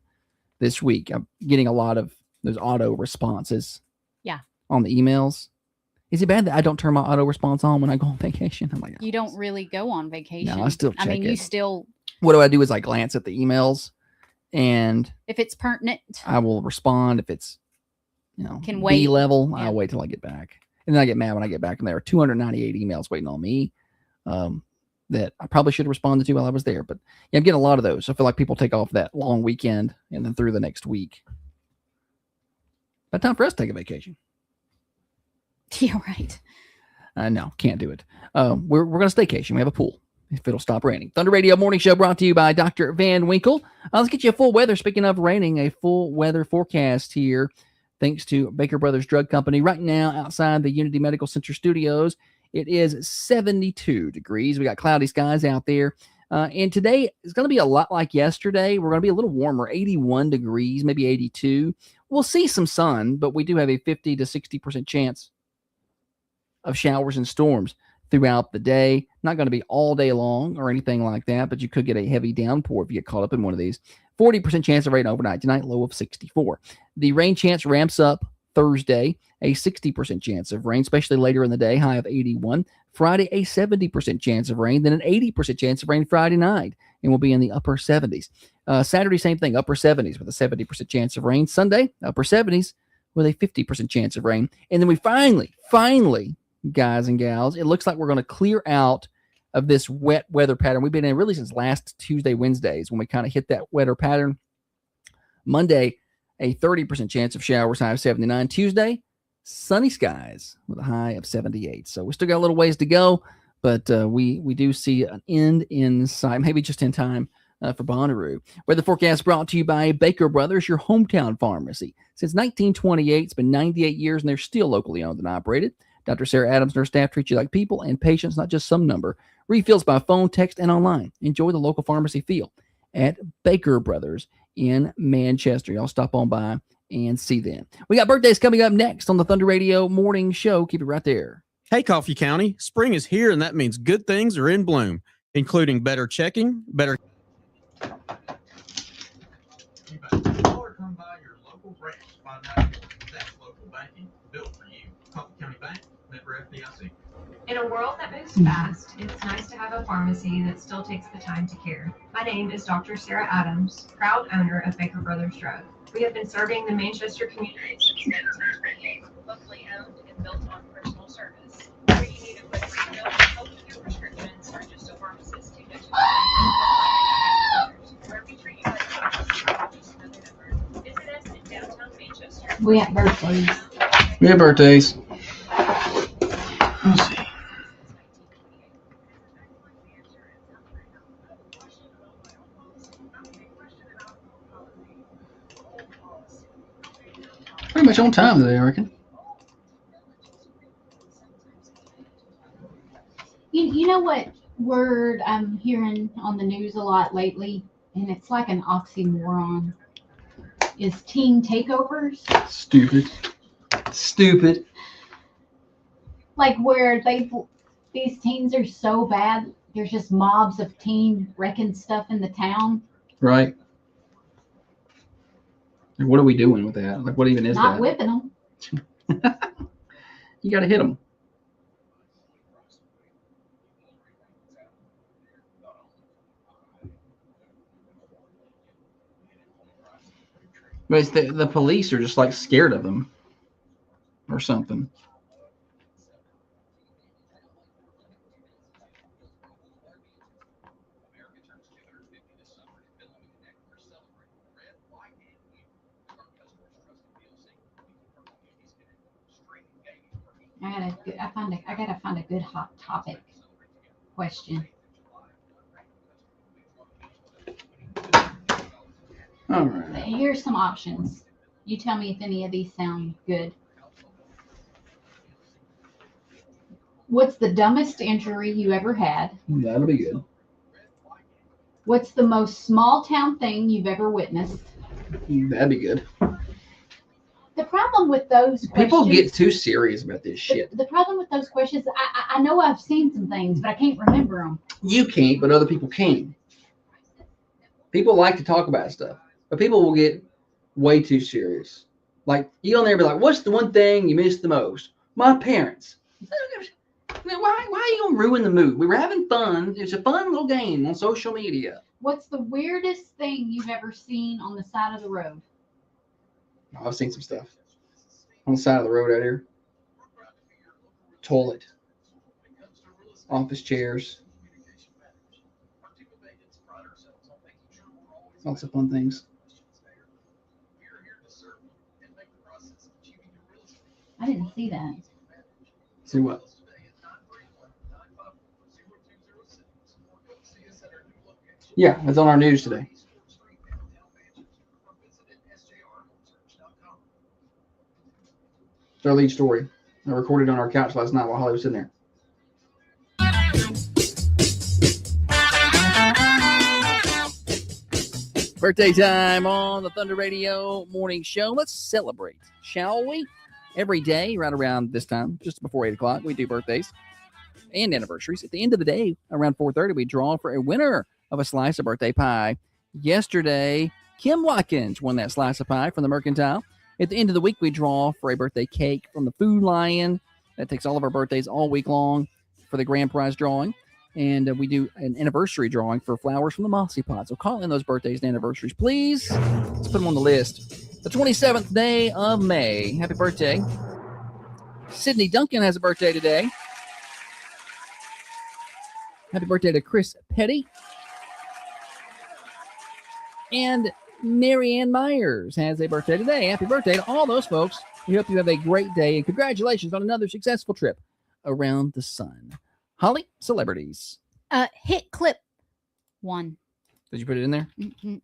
this week. I'm getting a lot of those auto responses. Yeah. On the emails. Is it bad that I don't turn my auto response on when I go on vacation? I'm like, You don't really go on vacation. No, I still I mean, check you it. still, what do I do is I glance at the emails and if it's pertinent, I will respond. If it's, Can B wait. level, Yeah. I'll wait till I get back. And then I get mad when I get back and there are 298 emails waiting on me that I probably should have responded to while I was there. But yeah, I'm getting a lot of those. I feel like people take off that long weekend and then through the next week. About time for us to take a vacation. yeah, right. No, can't do it. We're going to staycation. We have a pool if it'll stop raining. Thunder Radio Morning Show brought to you by Dr. Van Winkle. Let's get you a full weather. Speaking of raining, a full weather forecast here, thanks to Baker Brothers Drug Company. Right now, outside the Unity Medical Center studios, it is 72 degrees. We got cloudy skies out there. And today is going to be a lot like yesterday. We're going to be a little warmer, 81 degrees, maybe 82. We'll see some sun, but we do have a 50 to 60% chance of showers and storms throughout the day. Not going to be all day long or anything like that, but you could get a heavy downpour if you get caught up in one of these. 40% chance of rain overnight tonight, low of 64. The rain chance ramps up Thursday, a 60% chance of rain, especially later in the day, high of 81. Friday, a 70% chance of rain, then an 80% chance of rain Friday night, and we'll be in the upper 70s. Saturday, same thing, upper 70s with a 70% chance of rain. Sunday, upper 70s with a 50% chance of rain. And then we finally, guys and gals, it looks like we're going to clear out of this wet weather pattern. We've been in really since last Tuesday, Wednesdays, when we kind of hit that wetter pattern. Monday, a 30% chance of showers, high of 79. Tuesday, sunny skies with a high of 78. So we still got a little ways to go, but we do see an end in sight, maybe just in time for Bonnaroo. Weather forecast brought to you by Baker Brothers, your hometown pharmacy. Since 1928, it's been 98 years, and they're still locally owned and operated. Dr. Sarah Adams and her staff treat you like people and patients, not just some number. Refills by phone, text, and online. Enjoy the local pharmacy feel at Baker Brothers in Manchester. Y'all stop on by and see them. We got birthdays coming up next on the Thunder Radio Morning Show. Keep it right there. Hey, Coffee County, spring is here, and that means good things are in bloom, including better checking, better. You better call or come by your local branch to find out if that's local banking built for you. Coffee County Bank, member FDIC. In a world that moves fast, it's nice to have a pharmacy that still takes the time to care. My name is Dr. Sarah Adams, proud owner of Baker Brothers Drug. We have been serving the Manchester community since 1928, locally owned and built on personal service. Whether you need a quick refill, help with your prescriptions, or just a pharmacist who knows where we treat you like just another number. Visit us in downtown Manchester. We have birthdays. We have birthdays. Let's see. Pretty much on time today, I reckon. You know what word I'm hearing on the news a lot lately, and it's like an oxymoron, is teen takeovers. Stupid. Like where these teens are so bad, there's just mobs of teen wrecking stuff in the town. Right. Like, what are we doing with that? Like, what even is Not that? whipping them. You got to hit them. But it's the police are just like scared of them or something. I gotta find a good hot topic question. All right. Here's some options. You tell me if any of these sound good. What's the dumbest injury you ever had? That'll be good. What's the most small town thing you've ever witnessed? That'd be good. The problem with those People questions, get too serious about this shit. the problem with those questions, I know I've seen some things, but I can't remember them. You can't, but other people can. People like to talk about stuff, but people will get way too serious. Like, you on there be like, what's the one thing you miss the most? My parents. Why are you going to ruin the mood? We were having fun. It's a fun little game on social media. What's the weirdest thing you've ever seen on the side of the road? I've seen some stuff on the side of the road out here. Toilet. Office chairs. Lots of fun things. I didn't see that. See what? Yeah, it's on our news today. Their lead story. I recorded on our couch last night while Holly was sitting there. Birthday time on the Thunder Radio Morning Show. Let's celebrate, shall we? Every day, right around this time, just before 8 o'clock, we do birthdays and anniversaries. At the end of the day, around 4:30, we draw for a winner of a slice of birthday pie. Yesterday, Kim Watkins won that slice of pie from the Mercantile. At the end of the week, we draw for a birthday cake from the Food Lion. That takes all of our birthdays all week long for the grand prize drawing. And we do an anniversary drawing for flowers from the Mossy Pot. So call in those birthdays and anniversaries, please. Let's put them on the list. The 27th day of May. Happy birthday. Sydney Duncan has a birthday today. Happy birthday to Chris Petty. And Marianne Myers has a birthday today. Happy birthday to all those folks. We hope you have a great day, and congratulations on another successful trip around the sun. Holly, celebrities. Hit clip 1. Did you put it in there? Mm-mm.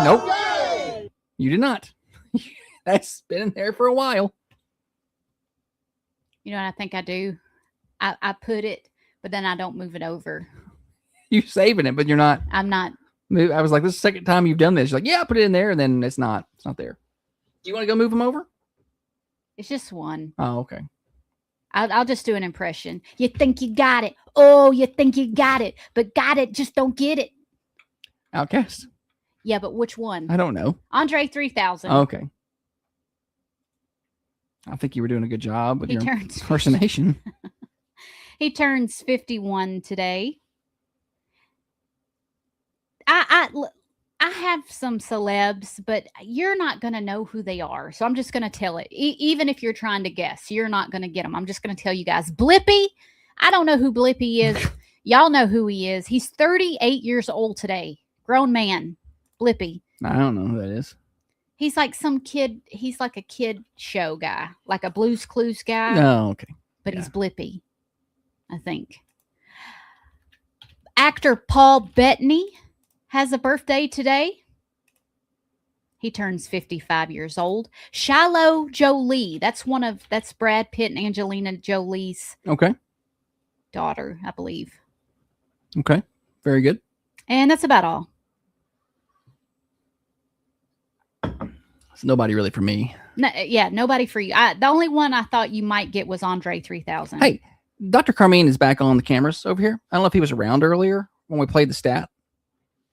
Nope. You did not. That's been in there for a while. You know what I think I do? I put it, but then I don't move it over. You're saving it, but you're not. I'm not. I was like, this is the second time you've done this. You're like, yeah, I put it in there, and then it's not. It's not there. Do you want to go move them over? It's just one. Oh, okay. I'll just do an impression. You think you got it. Oh, you think you got it. But got it, just don't get it. Outcast? Yeah, but which one? I don't know. Andre 3000. Okay. I think you were doing a good job with He your turns- impersonation. He turns 51 today. I have some celebs, but you're not going to know who they are. So I'm just going to tell it. Even if you're trying to guess, you're not going to get them. I'm just going to tell you guys. Blippi, I don't know who Blippi is. Y'all know who he is. He's 38 years old today. Grown man. Blippi. I don't know who that is. He's like some kid. He's like a kid show guy, like a Blue's Clues guy. Oh, okay. But he's Blippi, I think. Actor Paul Bettany has a birthday today. He turns 55 years old. Shiloh Jolie. That's Brad Pitt and Angelina Jolie's daughter, I believe. Okay. Very good. And that's about all. It's nobody really for me. No, yeah, nobody for you. The only one I thought you might get was Andre 3000. Hey, Dr. Carmine is back on the cameras over here. I don't know if he was around earlier when we played the stat,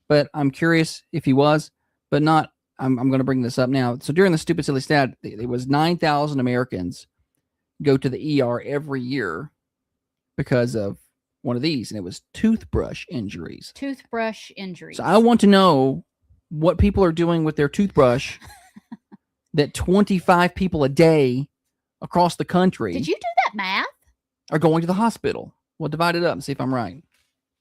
but I'm curious if he was, but not. I'm going to bring this up now. So during the stupid silly stat, it was 9,000 Americans go to the ER every year because of one of these, and it was toothbrush injuries. Toothbrush injuries. So I want to know what people are doing with their toothbrush that 25 people a day across the country Did you do that math? are going to the hospital. We'll divide it up and see if I'm right.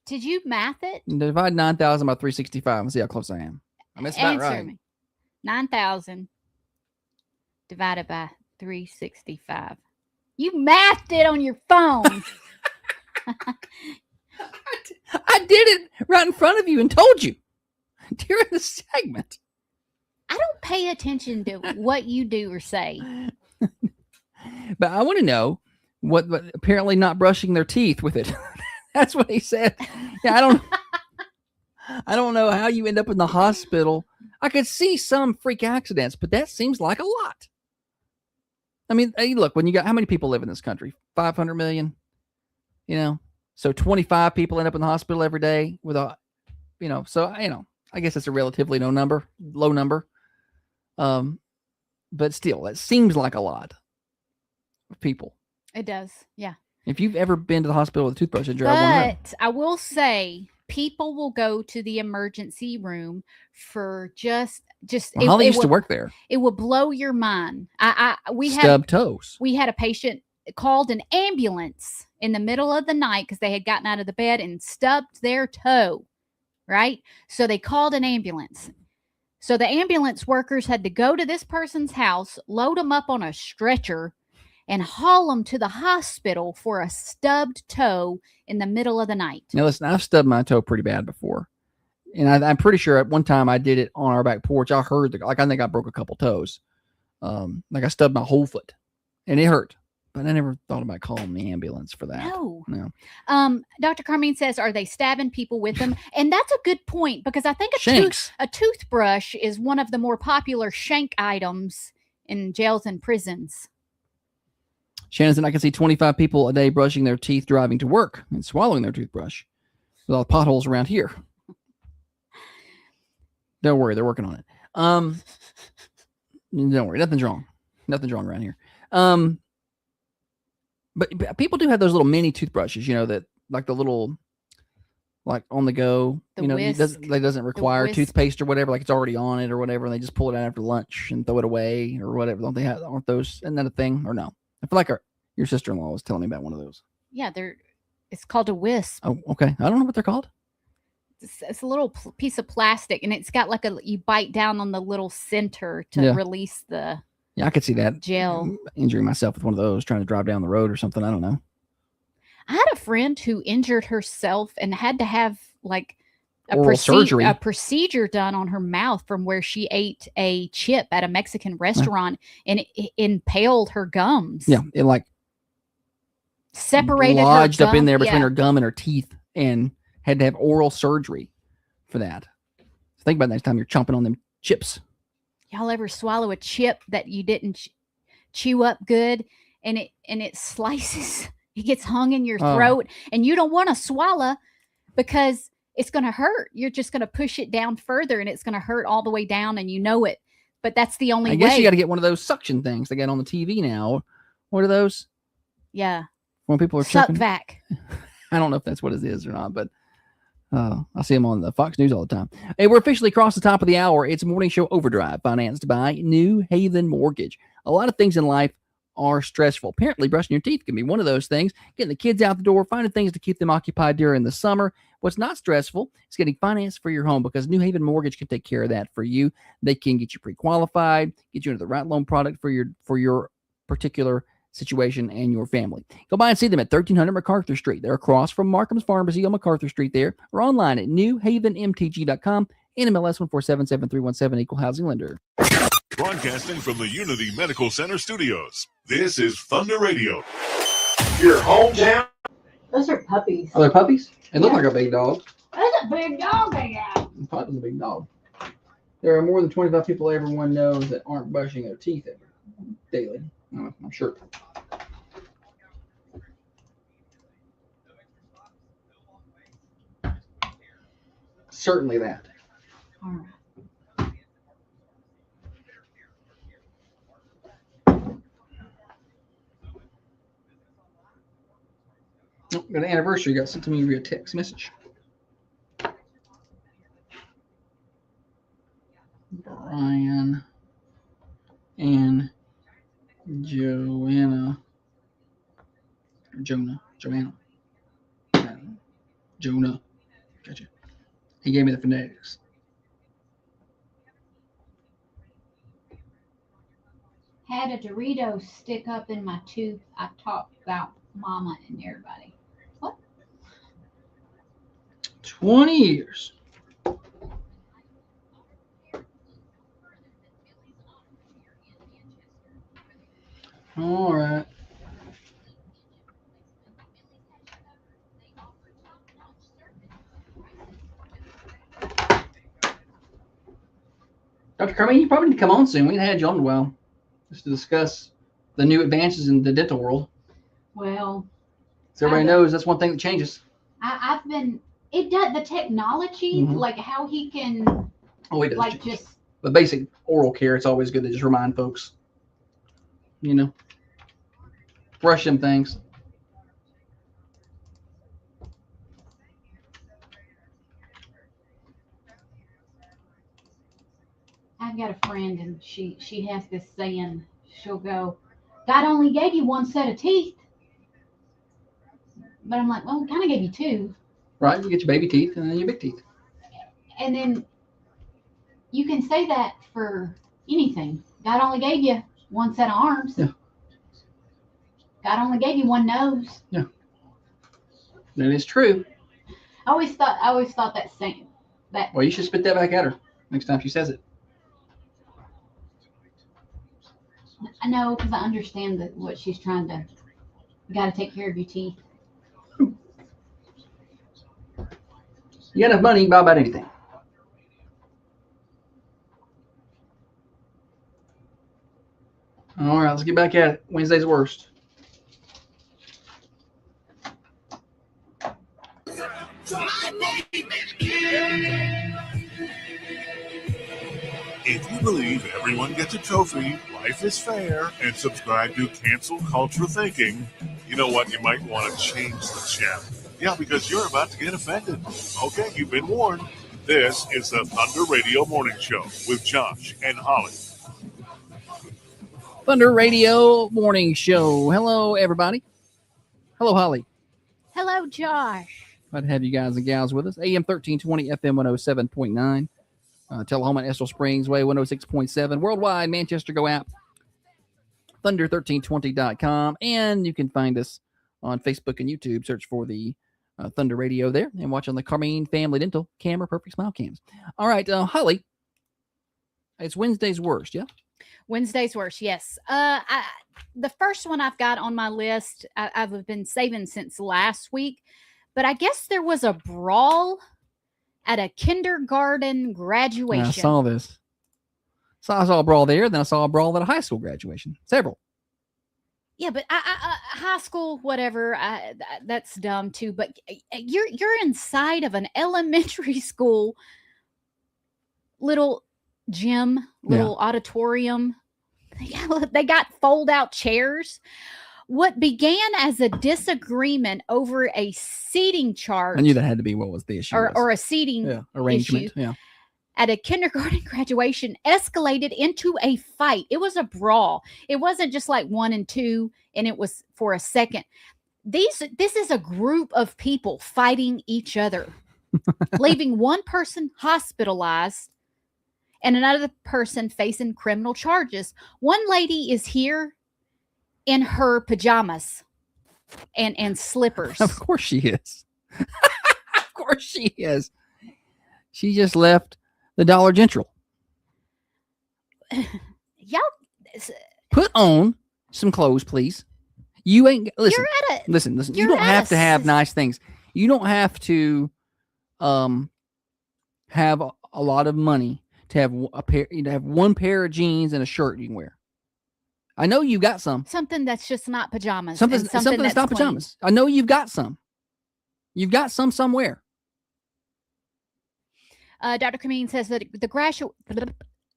Did you math it? Divide 9,000 by 365 and see how close I am. I mean, it's about Answer right. me. 9,000 divided by 365. You mathed it on your phone. I did it right in front of you and told you during the segment. I don't pay attention to what you do or say. But I want to know what apparently not brushing their teeth with it. That's what he said. Yeah, I don't know how you end up in the hospital. I could see some freak accidents, but that seems like a lot. I mean, hey, look, when you got how many people live in this country? 500 million, so 25 people end up in the hospital every day with I guess it's a relatively low number. But still, it seems like a lot of people. It does. Yeah. If you've ever been to the hospital with a toothbrush injury, I want to know. But I will say people will go to the emergency room for just Well, Holly used to work there. It will blow your mind. We Stub toes. We had a patient called an ambulance in the middle of the night because they had gotten out of the bed and stubbed their toe, right? So they called an ambulance. So the ambulance workers had to go to this person's house, load them up on a stretcher, and haul them to the hospital for a stubbed toe in the middle of the night. Now, listen, I've stubbed my toe pretty bad before. And I'm pretty sure at one time I did it on our back porch. I heard, I think I broke a couple toes. Like I stubbed my whole foot. And it hurt. But I never thought about calling the ambulance for that. No. Dr. Carmine says, are they stabbing people with them? And that's a good point, because I think a toothbrush is one of the more popular shank items in jails and prisons. Shannon said, I can see 25 people a day brushing their teeth driving to work and swallowing their toothbrush with all the potholes around here. Don't worry, they're working on it. Don't worry, nothing's wrong. Nothing's wrong around here. But people do have those little mini toothbrushes, that like the little, like on the go, it doesn't require toothpaste or whatever, like it's already on it or whatever, and they just pull it out after lunch and throw it away or whatever. Don't they have? Aren't those? Isn't that a thing or no? I feel like your sister-in-law was telling me about one of those. Yeah, it's called a wisp. Oh, okay. I don't know what they're called. It's a little piece of plastic, and it's got like you bite down on the little center to release the. Yeah, I could see that. Gel. Injuring myself with one of those, trying to drive down the road or something. I don't know. I had a friend who injured herself and had to have like oral surgery, a procedure done on her mouth from where she ate a chip at a Mexican restaurant, and it impaled her gums. Yeah, it like separated lodged her up in there between yeah. her gum and her teeth, and had to have oral surgery for that. So think about it next time you're chomping on them chips. Y'all ever swallow a chip that you didn't chew up good, and it slices, it gets hung in your throat, and you don't want to swallow because it's going to hurt. You're just going to push it down further, and it's going to hurt all the way down, and you know it. But that's the only way. I guess you got to get one of those suction things they got on the TV now. What are those? Yeah. When people are Suck choking. vac. I don't know if that's what it is or not, but I see them on the Fox News all the time. Hey, we're officially across the top of the hour. It's Morning Show Overdrive, financed by New Haven Mortgage. A lot of things in life are stressful. Apparently, brushing your teeth can be one of those things. Getting the kids out the door, finding things to keep them occupied during the summer. What's not stressful is getting finance for your home, because New Haven Mortgage can take care of that for you. They can get you pre-qualified, get you into the right loan product for your particular situation and your family. Go by and see them at 1300 MacArthur Street. They're across from Markham's Pharmacy on MacArthur Street there, or online at newhavenmtg.com, NMLS 1477317, equal housing lender. Broadcasting from the Unity Medical Center studios, this is Thunder Radio. Your hometown. Those are puppies. Are they puppies? They look like a big dog. That's a big dog they got. Pot is a big dog. There are more than 25 people everyone knows that aren't brushing their teeth daily. I'm sure. Certainly that. All right. Oh, got an anniversary. Got sent to me via text message. Brian and Joanna. Jonah. Gotcha. He gave me the phonetics. Had a Dorito stick up in my tooth. I talked about mama and everybody. What? 20 years. All right. Dr. Carmine, you probably need to come on soon. We haven't had you on in a while just to discuss the new advances in the dental world. Well, So everybody knows that's one thing that changes. I've been, it does, the technology, like how he can, Oh, it does like change. just, But basic oral care, it's always good to just remind folks, brush them things. I've got a friend and she has this saying, she'll go, God only gave you one set of teeth. But I'm like, well, kind of gave you two. Right? You get your baby teeth and then your big teeth. And then you can say that for anything. God only gave you one set of arms. Yeah. God only gave you one nose. That is true. I always thought that same. That Well, you should spit that back at her next time she says it. I know, because I understand that what she's trying to. You got to take care of your teeth. You got enough money, you can buy about anything. All right, let's get back at it. Wednesday's worst. If you believe everyone gets a trophy, life is fair, and subscribe to Cancel Culture Thinking, you know what? You might want to change the channel. Yeah, because you're about to get offended. Okay, you've been warned. This is the Thunder Radio Morning Show with Josh and Holly. Thunder Radio Morning Show. Hello, everybody. Hello, Holly. Hello, Josh. Glad to have you guys and gals with us. AM 1320, FM 107.9. Tullahoma and Estill Springs Way 106.7. Worldwide, Manchester Go app. Thunder1320.com. And you can find us on Facebook and YouTube. Search for the Thunder Radio there. And watch on the Carmine Family Dental Camera Perfect Smile Cams. All right, Holly. It's Wednesday's worst, yeah? Wednesday's worst, yes. The first one I've got on my list, I've been saving since last week. But I guess there was a brawl at a kindergarten graduation. I saw this. So I saw a brawl there, then I saw a brawl at a high school graduation. Several. Yeah, but high school, whatever, that's dumb too. But you're inside of an elementary school little gym, little auditorium. They got fold-out chairs. What began as a disagreement over a seating chart. I knew that had to be what was the issue. Or a seating arrangement. Issue at a kindergarten graduation escalated into a fight. It was a brawl. It wasn't just like 1 and 2, and it was for a second. This is a group of people fighting each other, leaving one person hospitalized and another person facing criminal charges. One lady is here in her pajamas and slippers. Of course she is. Of course she is. She just left the Dollar General. Y'all put on some clothes, please. You ain't listen. Listen. You don't have to have nice things. You don't have to have a lot of money to have a pair. You have one pair of jeans and a shirt you can wear. I know you've got some. Something that's just not pajamas. Something that's not pajamas. I know you've got some. You've got some somewhere. Dr. Kameen says that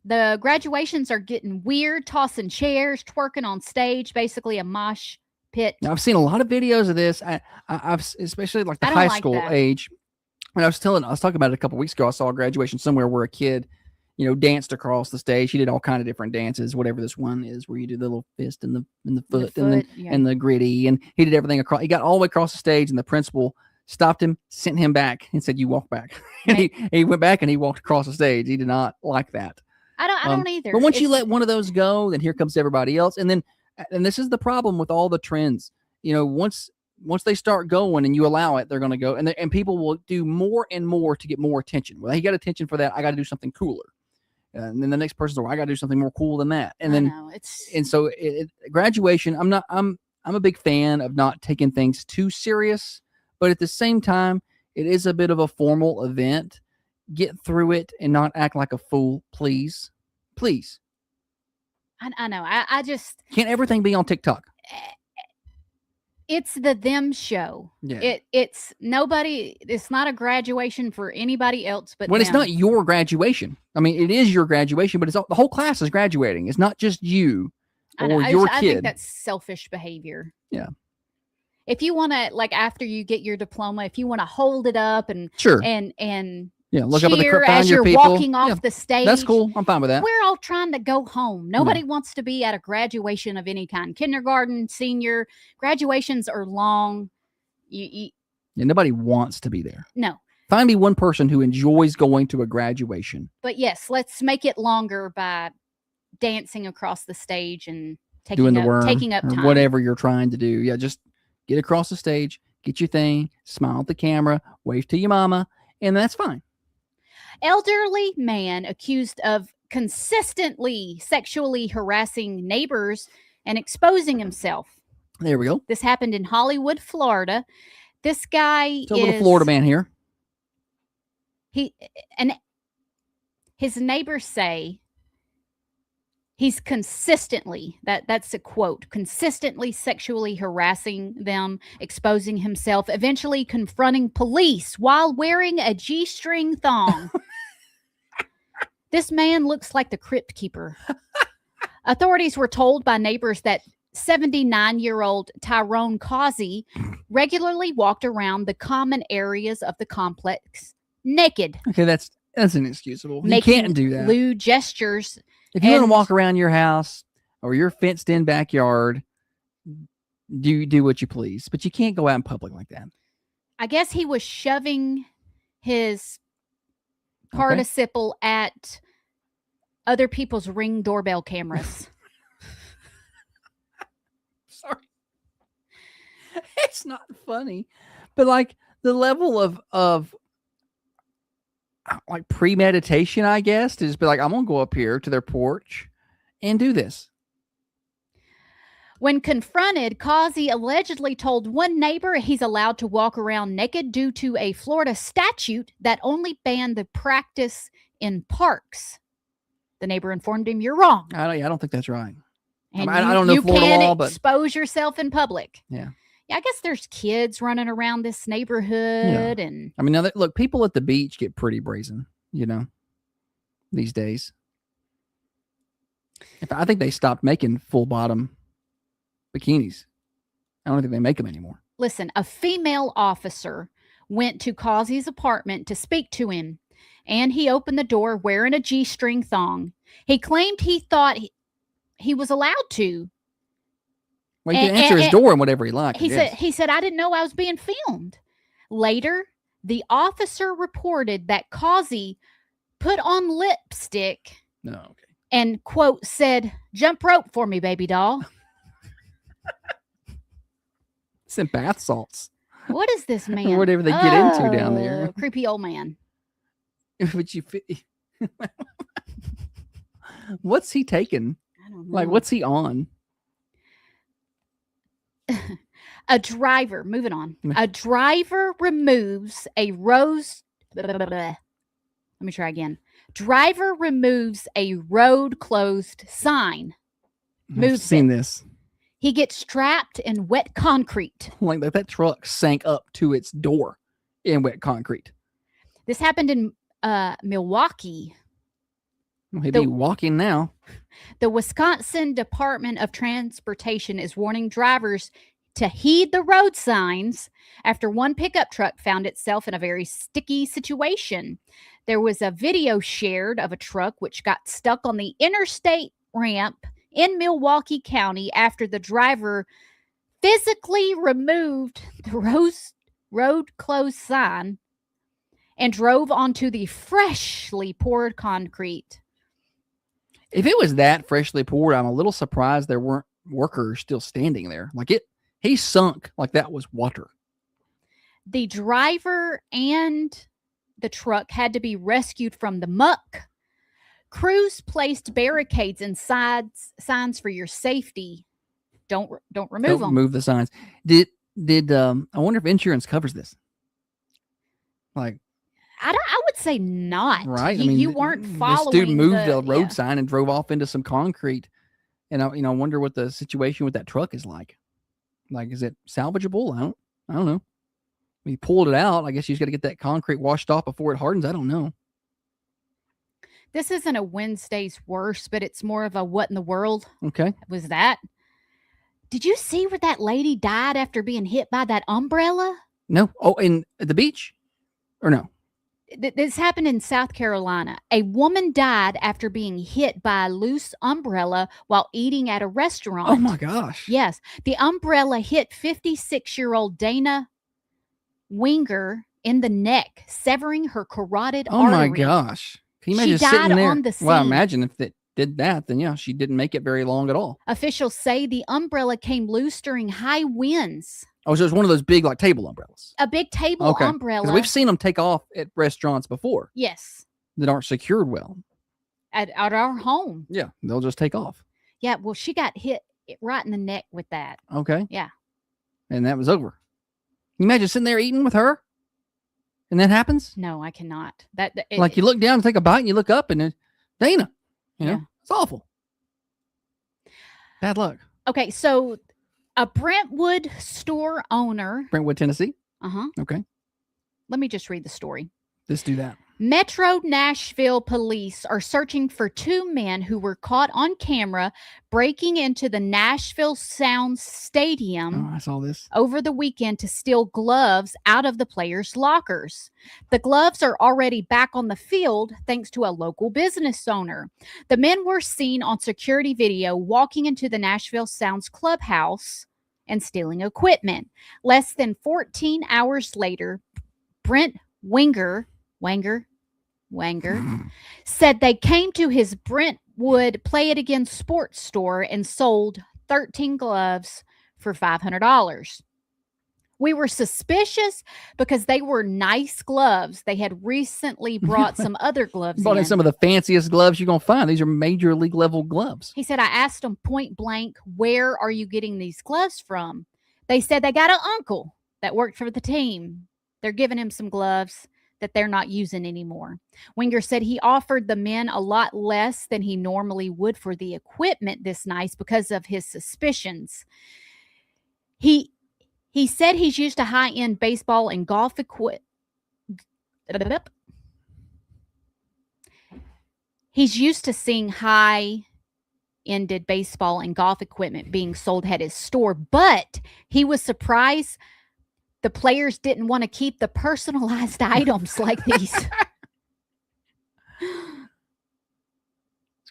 the graduations are getting weird, tossing chairs, twerking on stage, basically a mosh pit. Now, I've seen a lot of videos of this. I've especially like the high school age. And I was talking about it a couple weeks ago. I saw a graduation somewhere where a kid, danced across the stage. He did all kind of different dances, whatever this one is, where you do the little fist and the foot and the gritty, and he did everything across. He got all the way across the stage, and the principal stopped him, sent him back, and said, "You walk back." And he went back and he walked across the stage. He did not like that. I don't either. But once you let one of those go, then here comes everybody else, and this is the problem with all the trends. Once they start going and you allow it, they're going to go, and people will do more and more to get more attention. Well, he got attention for that. I got to do something cooler. And then the next person's like, I got to do something more cool than that. And so graduation, I'm a big fan of not taking things too serious, but at the same time, it is a bit of a formal event. Get through it and not act like a fool, please. Please. I know. I just can't everything be on TikTok. It's the them show. Yeah. It's nobody. It's not a graduation for anybody else but when them. It's not your graduation. I mean, it is your graduation, but the whole class is graduating. It's not just you or your kid. I think that's selfish behavior. Yeah. If you want to, like, after you get your diploma, if you want to hold it up and look up at the cheer find as your you're people. walking off the stage, that's cool. I'm fine with that. We're all trying to go home. Nobody wants to be at a graduation of any kind. Kindergarten, senior, graduations are long. Nobody wants to be there. No. Find me one person who enjoys going to a graduation. But yes, let's make it longer by dancing across the stage and doing the worm, taking up or time. whatever you're trying to do. Yeah, just get across the stage, get your thing, smile at the camera, wave to your mama, and that's fine. Elderly man accused of consistently sexually harassing neighbors and exposing himself. There we go. This happened in Hollywood, Florida. This guy It's a little Florida man here. His neighbors say he's consistently, that's a quote, consistently sexually harassing them, exposing himself, eventually confronting police while wearing a G-string thong. This man looks like the crypt keeper. Authorities were told by neighbors that 79-year-old Tyrone Causey regularly walked around the common areas of the complex naked. Okay, that's inexcusable. You Making can't do that. lewd gestures. If you want to and- walk around your house or your fenced-in backyard, do what you please, but you can't go out in public like that. I guess he was shoving his participle at other people's Ring doorbell cameras. Sorry. It's not funny, but like the level of like premeditation, I guess, to just be like, I'm gonna go up here to their porch and do this. When confronted, Causey allegedly told one neighbor he's allowed to walk around naked due to a Florida statute that only banned the practice in parks. The neighbor informed him, "You're wrong. I don't think that's right. And I don't know you Florida can't law, but expose yourself in public." yeah. Yeah, I guess there's kids running around this neighborhood, and I mean, now look, people at the beach get pretty brazen, these days. I think they stopped making full bottom bikinis. I don't think they make them anymore. listen, a female officer went to Causey's apartment to speak to him, and he opened the door wearing a G-string thong. He claimed he thought he was allowed to. Well, he can answer his door and whatever he likes. He said, I didn't know I was being filmed. Later, the officer reported that Causey put on lipstick and, quote, said, "Jump rope for me, baby doll." Some bath salts. What is this man? Or whatever they get into down there. Creepy old man. Would you what's he taking? I don't know. Like, what's he on? A driver, moving on. A driver removes a rose. Let me try again. Driver removes a road closed sign. I've seen this. He gets trapped in wet concrete. Like that truck sank up to its door in wet concrete. This happened in Milwaukee. Well, he'd be walking now. The Wisconsin Department of Transportation is warning drivers to heed the road signs after one pickup truck found itself in a very sticky situation. There was a video shared of a truck which got stuck on the interstate ramp in Milwaukee County after the driver physically removed the road closed sign and drove onto the freshly poured concrete. If it was that freshly poured, I'm a little surprised there weren't workers still standing there. Like he sunk like that was water. The driver and the truck had to be rescued from the muck. Crews placed barricades and signs for your safety. Don't remove them. Move the signs. Did I wonder if insurance covers this? Like, I would say not. Right? You weren't following. This dude moved a road yeah. sign and drove off into some concrete, and I wonder what the situation with that truck is like. Like, is it salvageable? I don't know. He pulled it out. I guess you just got to get that concrete washed off before it hardens. I don't know. This isn't a Wednesday's worst, but it's more of a what in the world Okay. was that? Did you see where that lady died after being hit by that umbrella? No. Oh, at the beach? Or no? This happened in South Carolina. A woman died after being hit by a loose umbrella while eating at a restaurant. Oh my gosh. Yes. The umbrella hit 56-year-old Dana Winger in the neck, severing her carotid Oh artery. my gosh. Can you She imagine sitting died there? on the Well, scene. imagine if did that, then yeah, she didn't make it very long at all. Officials say the umbrella came loose during high winds. Oh, so it's one of those big like table umbrellas. A big table Okay. 'Cause umbrella. we've seen them take off at restaurants before Yes, that aren't secured well. at our home. Yeah, they'll just take off. Yeah, well, she got hit right in the neck with that. Okay. Yeah. And that was over. Can you imagine sitting there eating with her? And that happens? No, I cannot. Like you look down and take a bite and you look up and then Dana. You know, Yeah. it's awful. Bad luck. Okay, so a Brentwood store owner. Brentwood, Tennessee. Uh-huh. Okay. Let me just read the story. Let's do that. Metro Nashville police are searching for two men who were caught on camera breaking into the Nashville Sounds Stadium Oh, I saw this. over the weekend to steal gloves out of the players' lockers. The gloves are already back on the field thanks to a local business owner. The men were seen on security video walking into the Nashville Sounds clubhouse and stealing equipment. Less than 14 hours later, Brent Wanger said they came to his Brentwood Play It Again sports store and sold 13 gloves for $500. We were suspicious because they were nice gloves. They had recently brought some other gloves Brought in in. some of the fanciest gloves you're going to find. These are major league level gloves. He said, I asked them point blank, where are you getting these gloves from? They said they got an uncle that worked for the team. They're giving him some gloves that they're not using anymore. Winger said he offered the men a lot less than he normally would for the equipment this nice because of his suspicions. He said he's used to high-end baseball and golf equipment. He's used to seeing high-ended baseball and golf equipment being sold at his store, but he was surprised the players didn't want to keep the personalized items like these. It's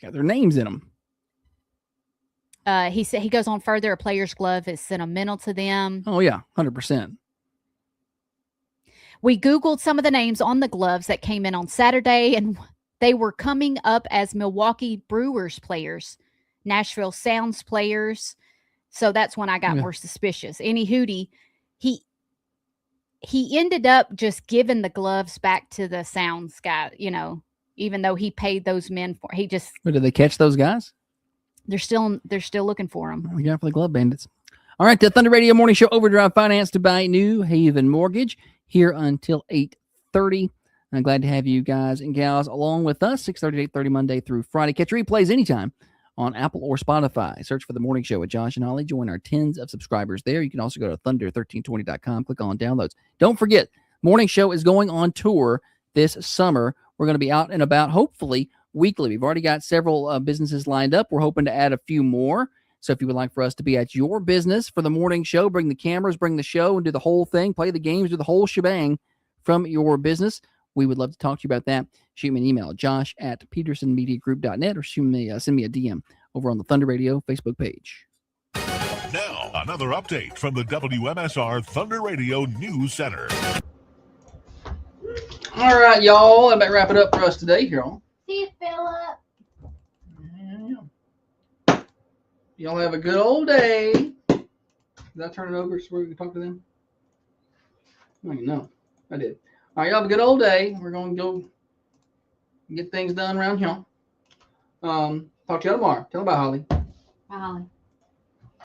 got their names in them. He said, he goes on further, a player's glove is sentimental to them. Oh, yeah, 100%. We Googled some of the names on the gloves that came in on Saturday, and they were coming up as Milwaukee Brewers players, Nashville Sounds players. So that's when I got more suspicious. Any hootie, he ended up just giving the gloves back to the Sounds guy, you know, even though he paid those men for. He just. But did they catch those guys? They're still looking for them. We got for the glove bandits. All right, the Thunder Radio Morning Show Overdrive financed by New Haven Mortgage here until 8:30. I'm glad to have you guys and gals along with us 6:30 to 8:30 Monday through Friday. Catch replays anytime on Apple or Spotify. Search for The Morning Show with Josh and Holly. Join our tens of subscribers there. You can also go to thunder1320.com, click on downloads. Don't forget, Morning Show is going on tour this summer. We're going to be out and about, hopefully, weekly. We've already got several businesses lined up. We're hoping to add a few more. So if you would like for us to be at your business for the morning show, bring the cameras, bring the show, and do the whole thing, play the games, do the whole shebang from your business, we would love to talk to you about that. Shoot me an email, josh@petersonmediagroup.net, or send me a DM over on the Thunder Radio Facebook page. Now, another update from the WMSR Thunder Radio News Center. All right, y'all. That might wrap it up for us today here on. See you, Philip. Y'all have a good old day. Did I turn it over so we can talk to them? No, I did. All right, y'all have a good old day. We're going to go get things done around here. Talk to y'all tomorrow. Tell them about Holly. Bye, Holly.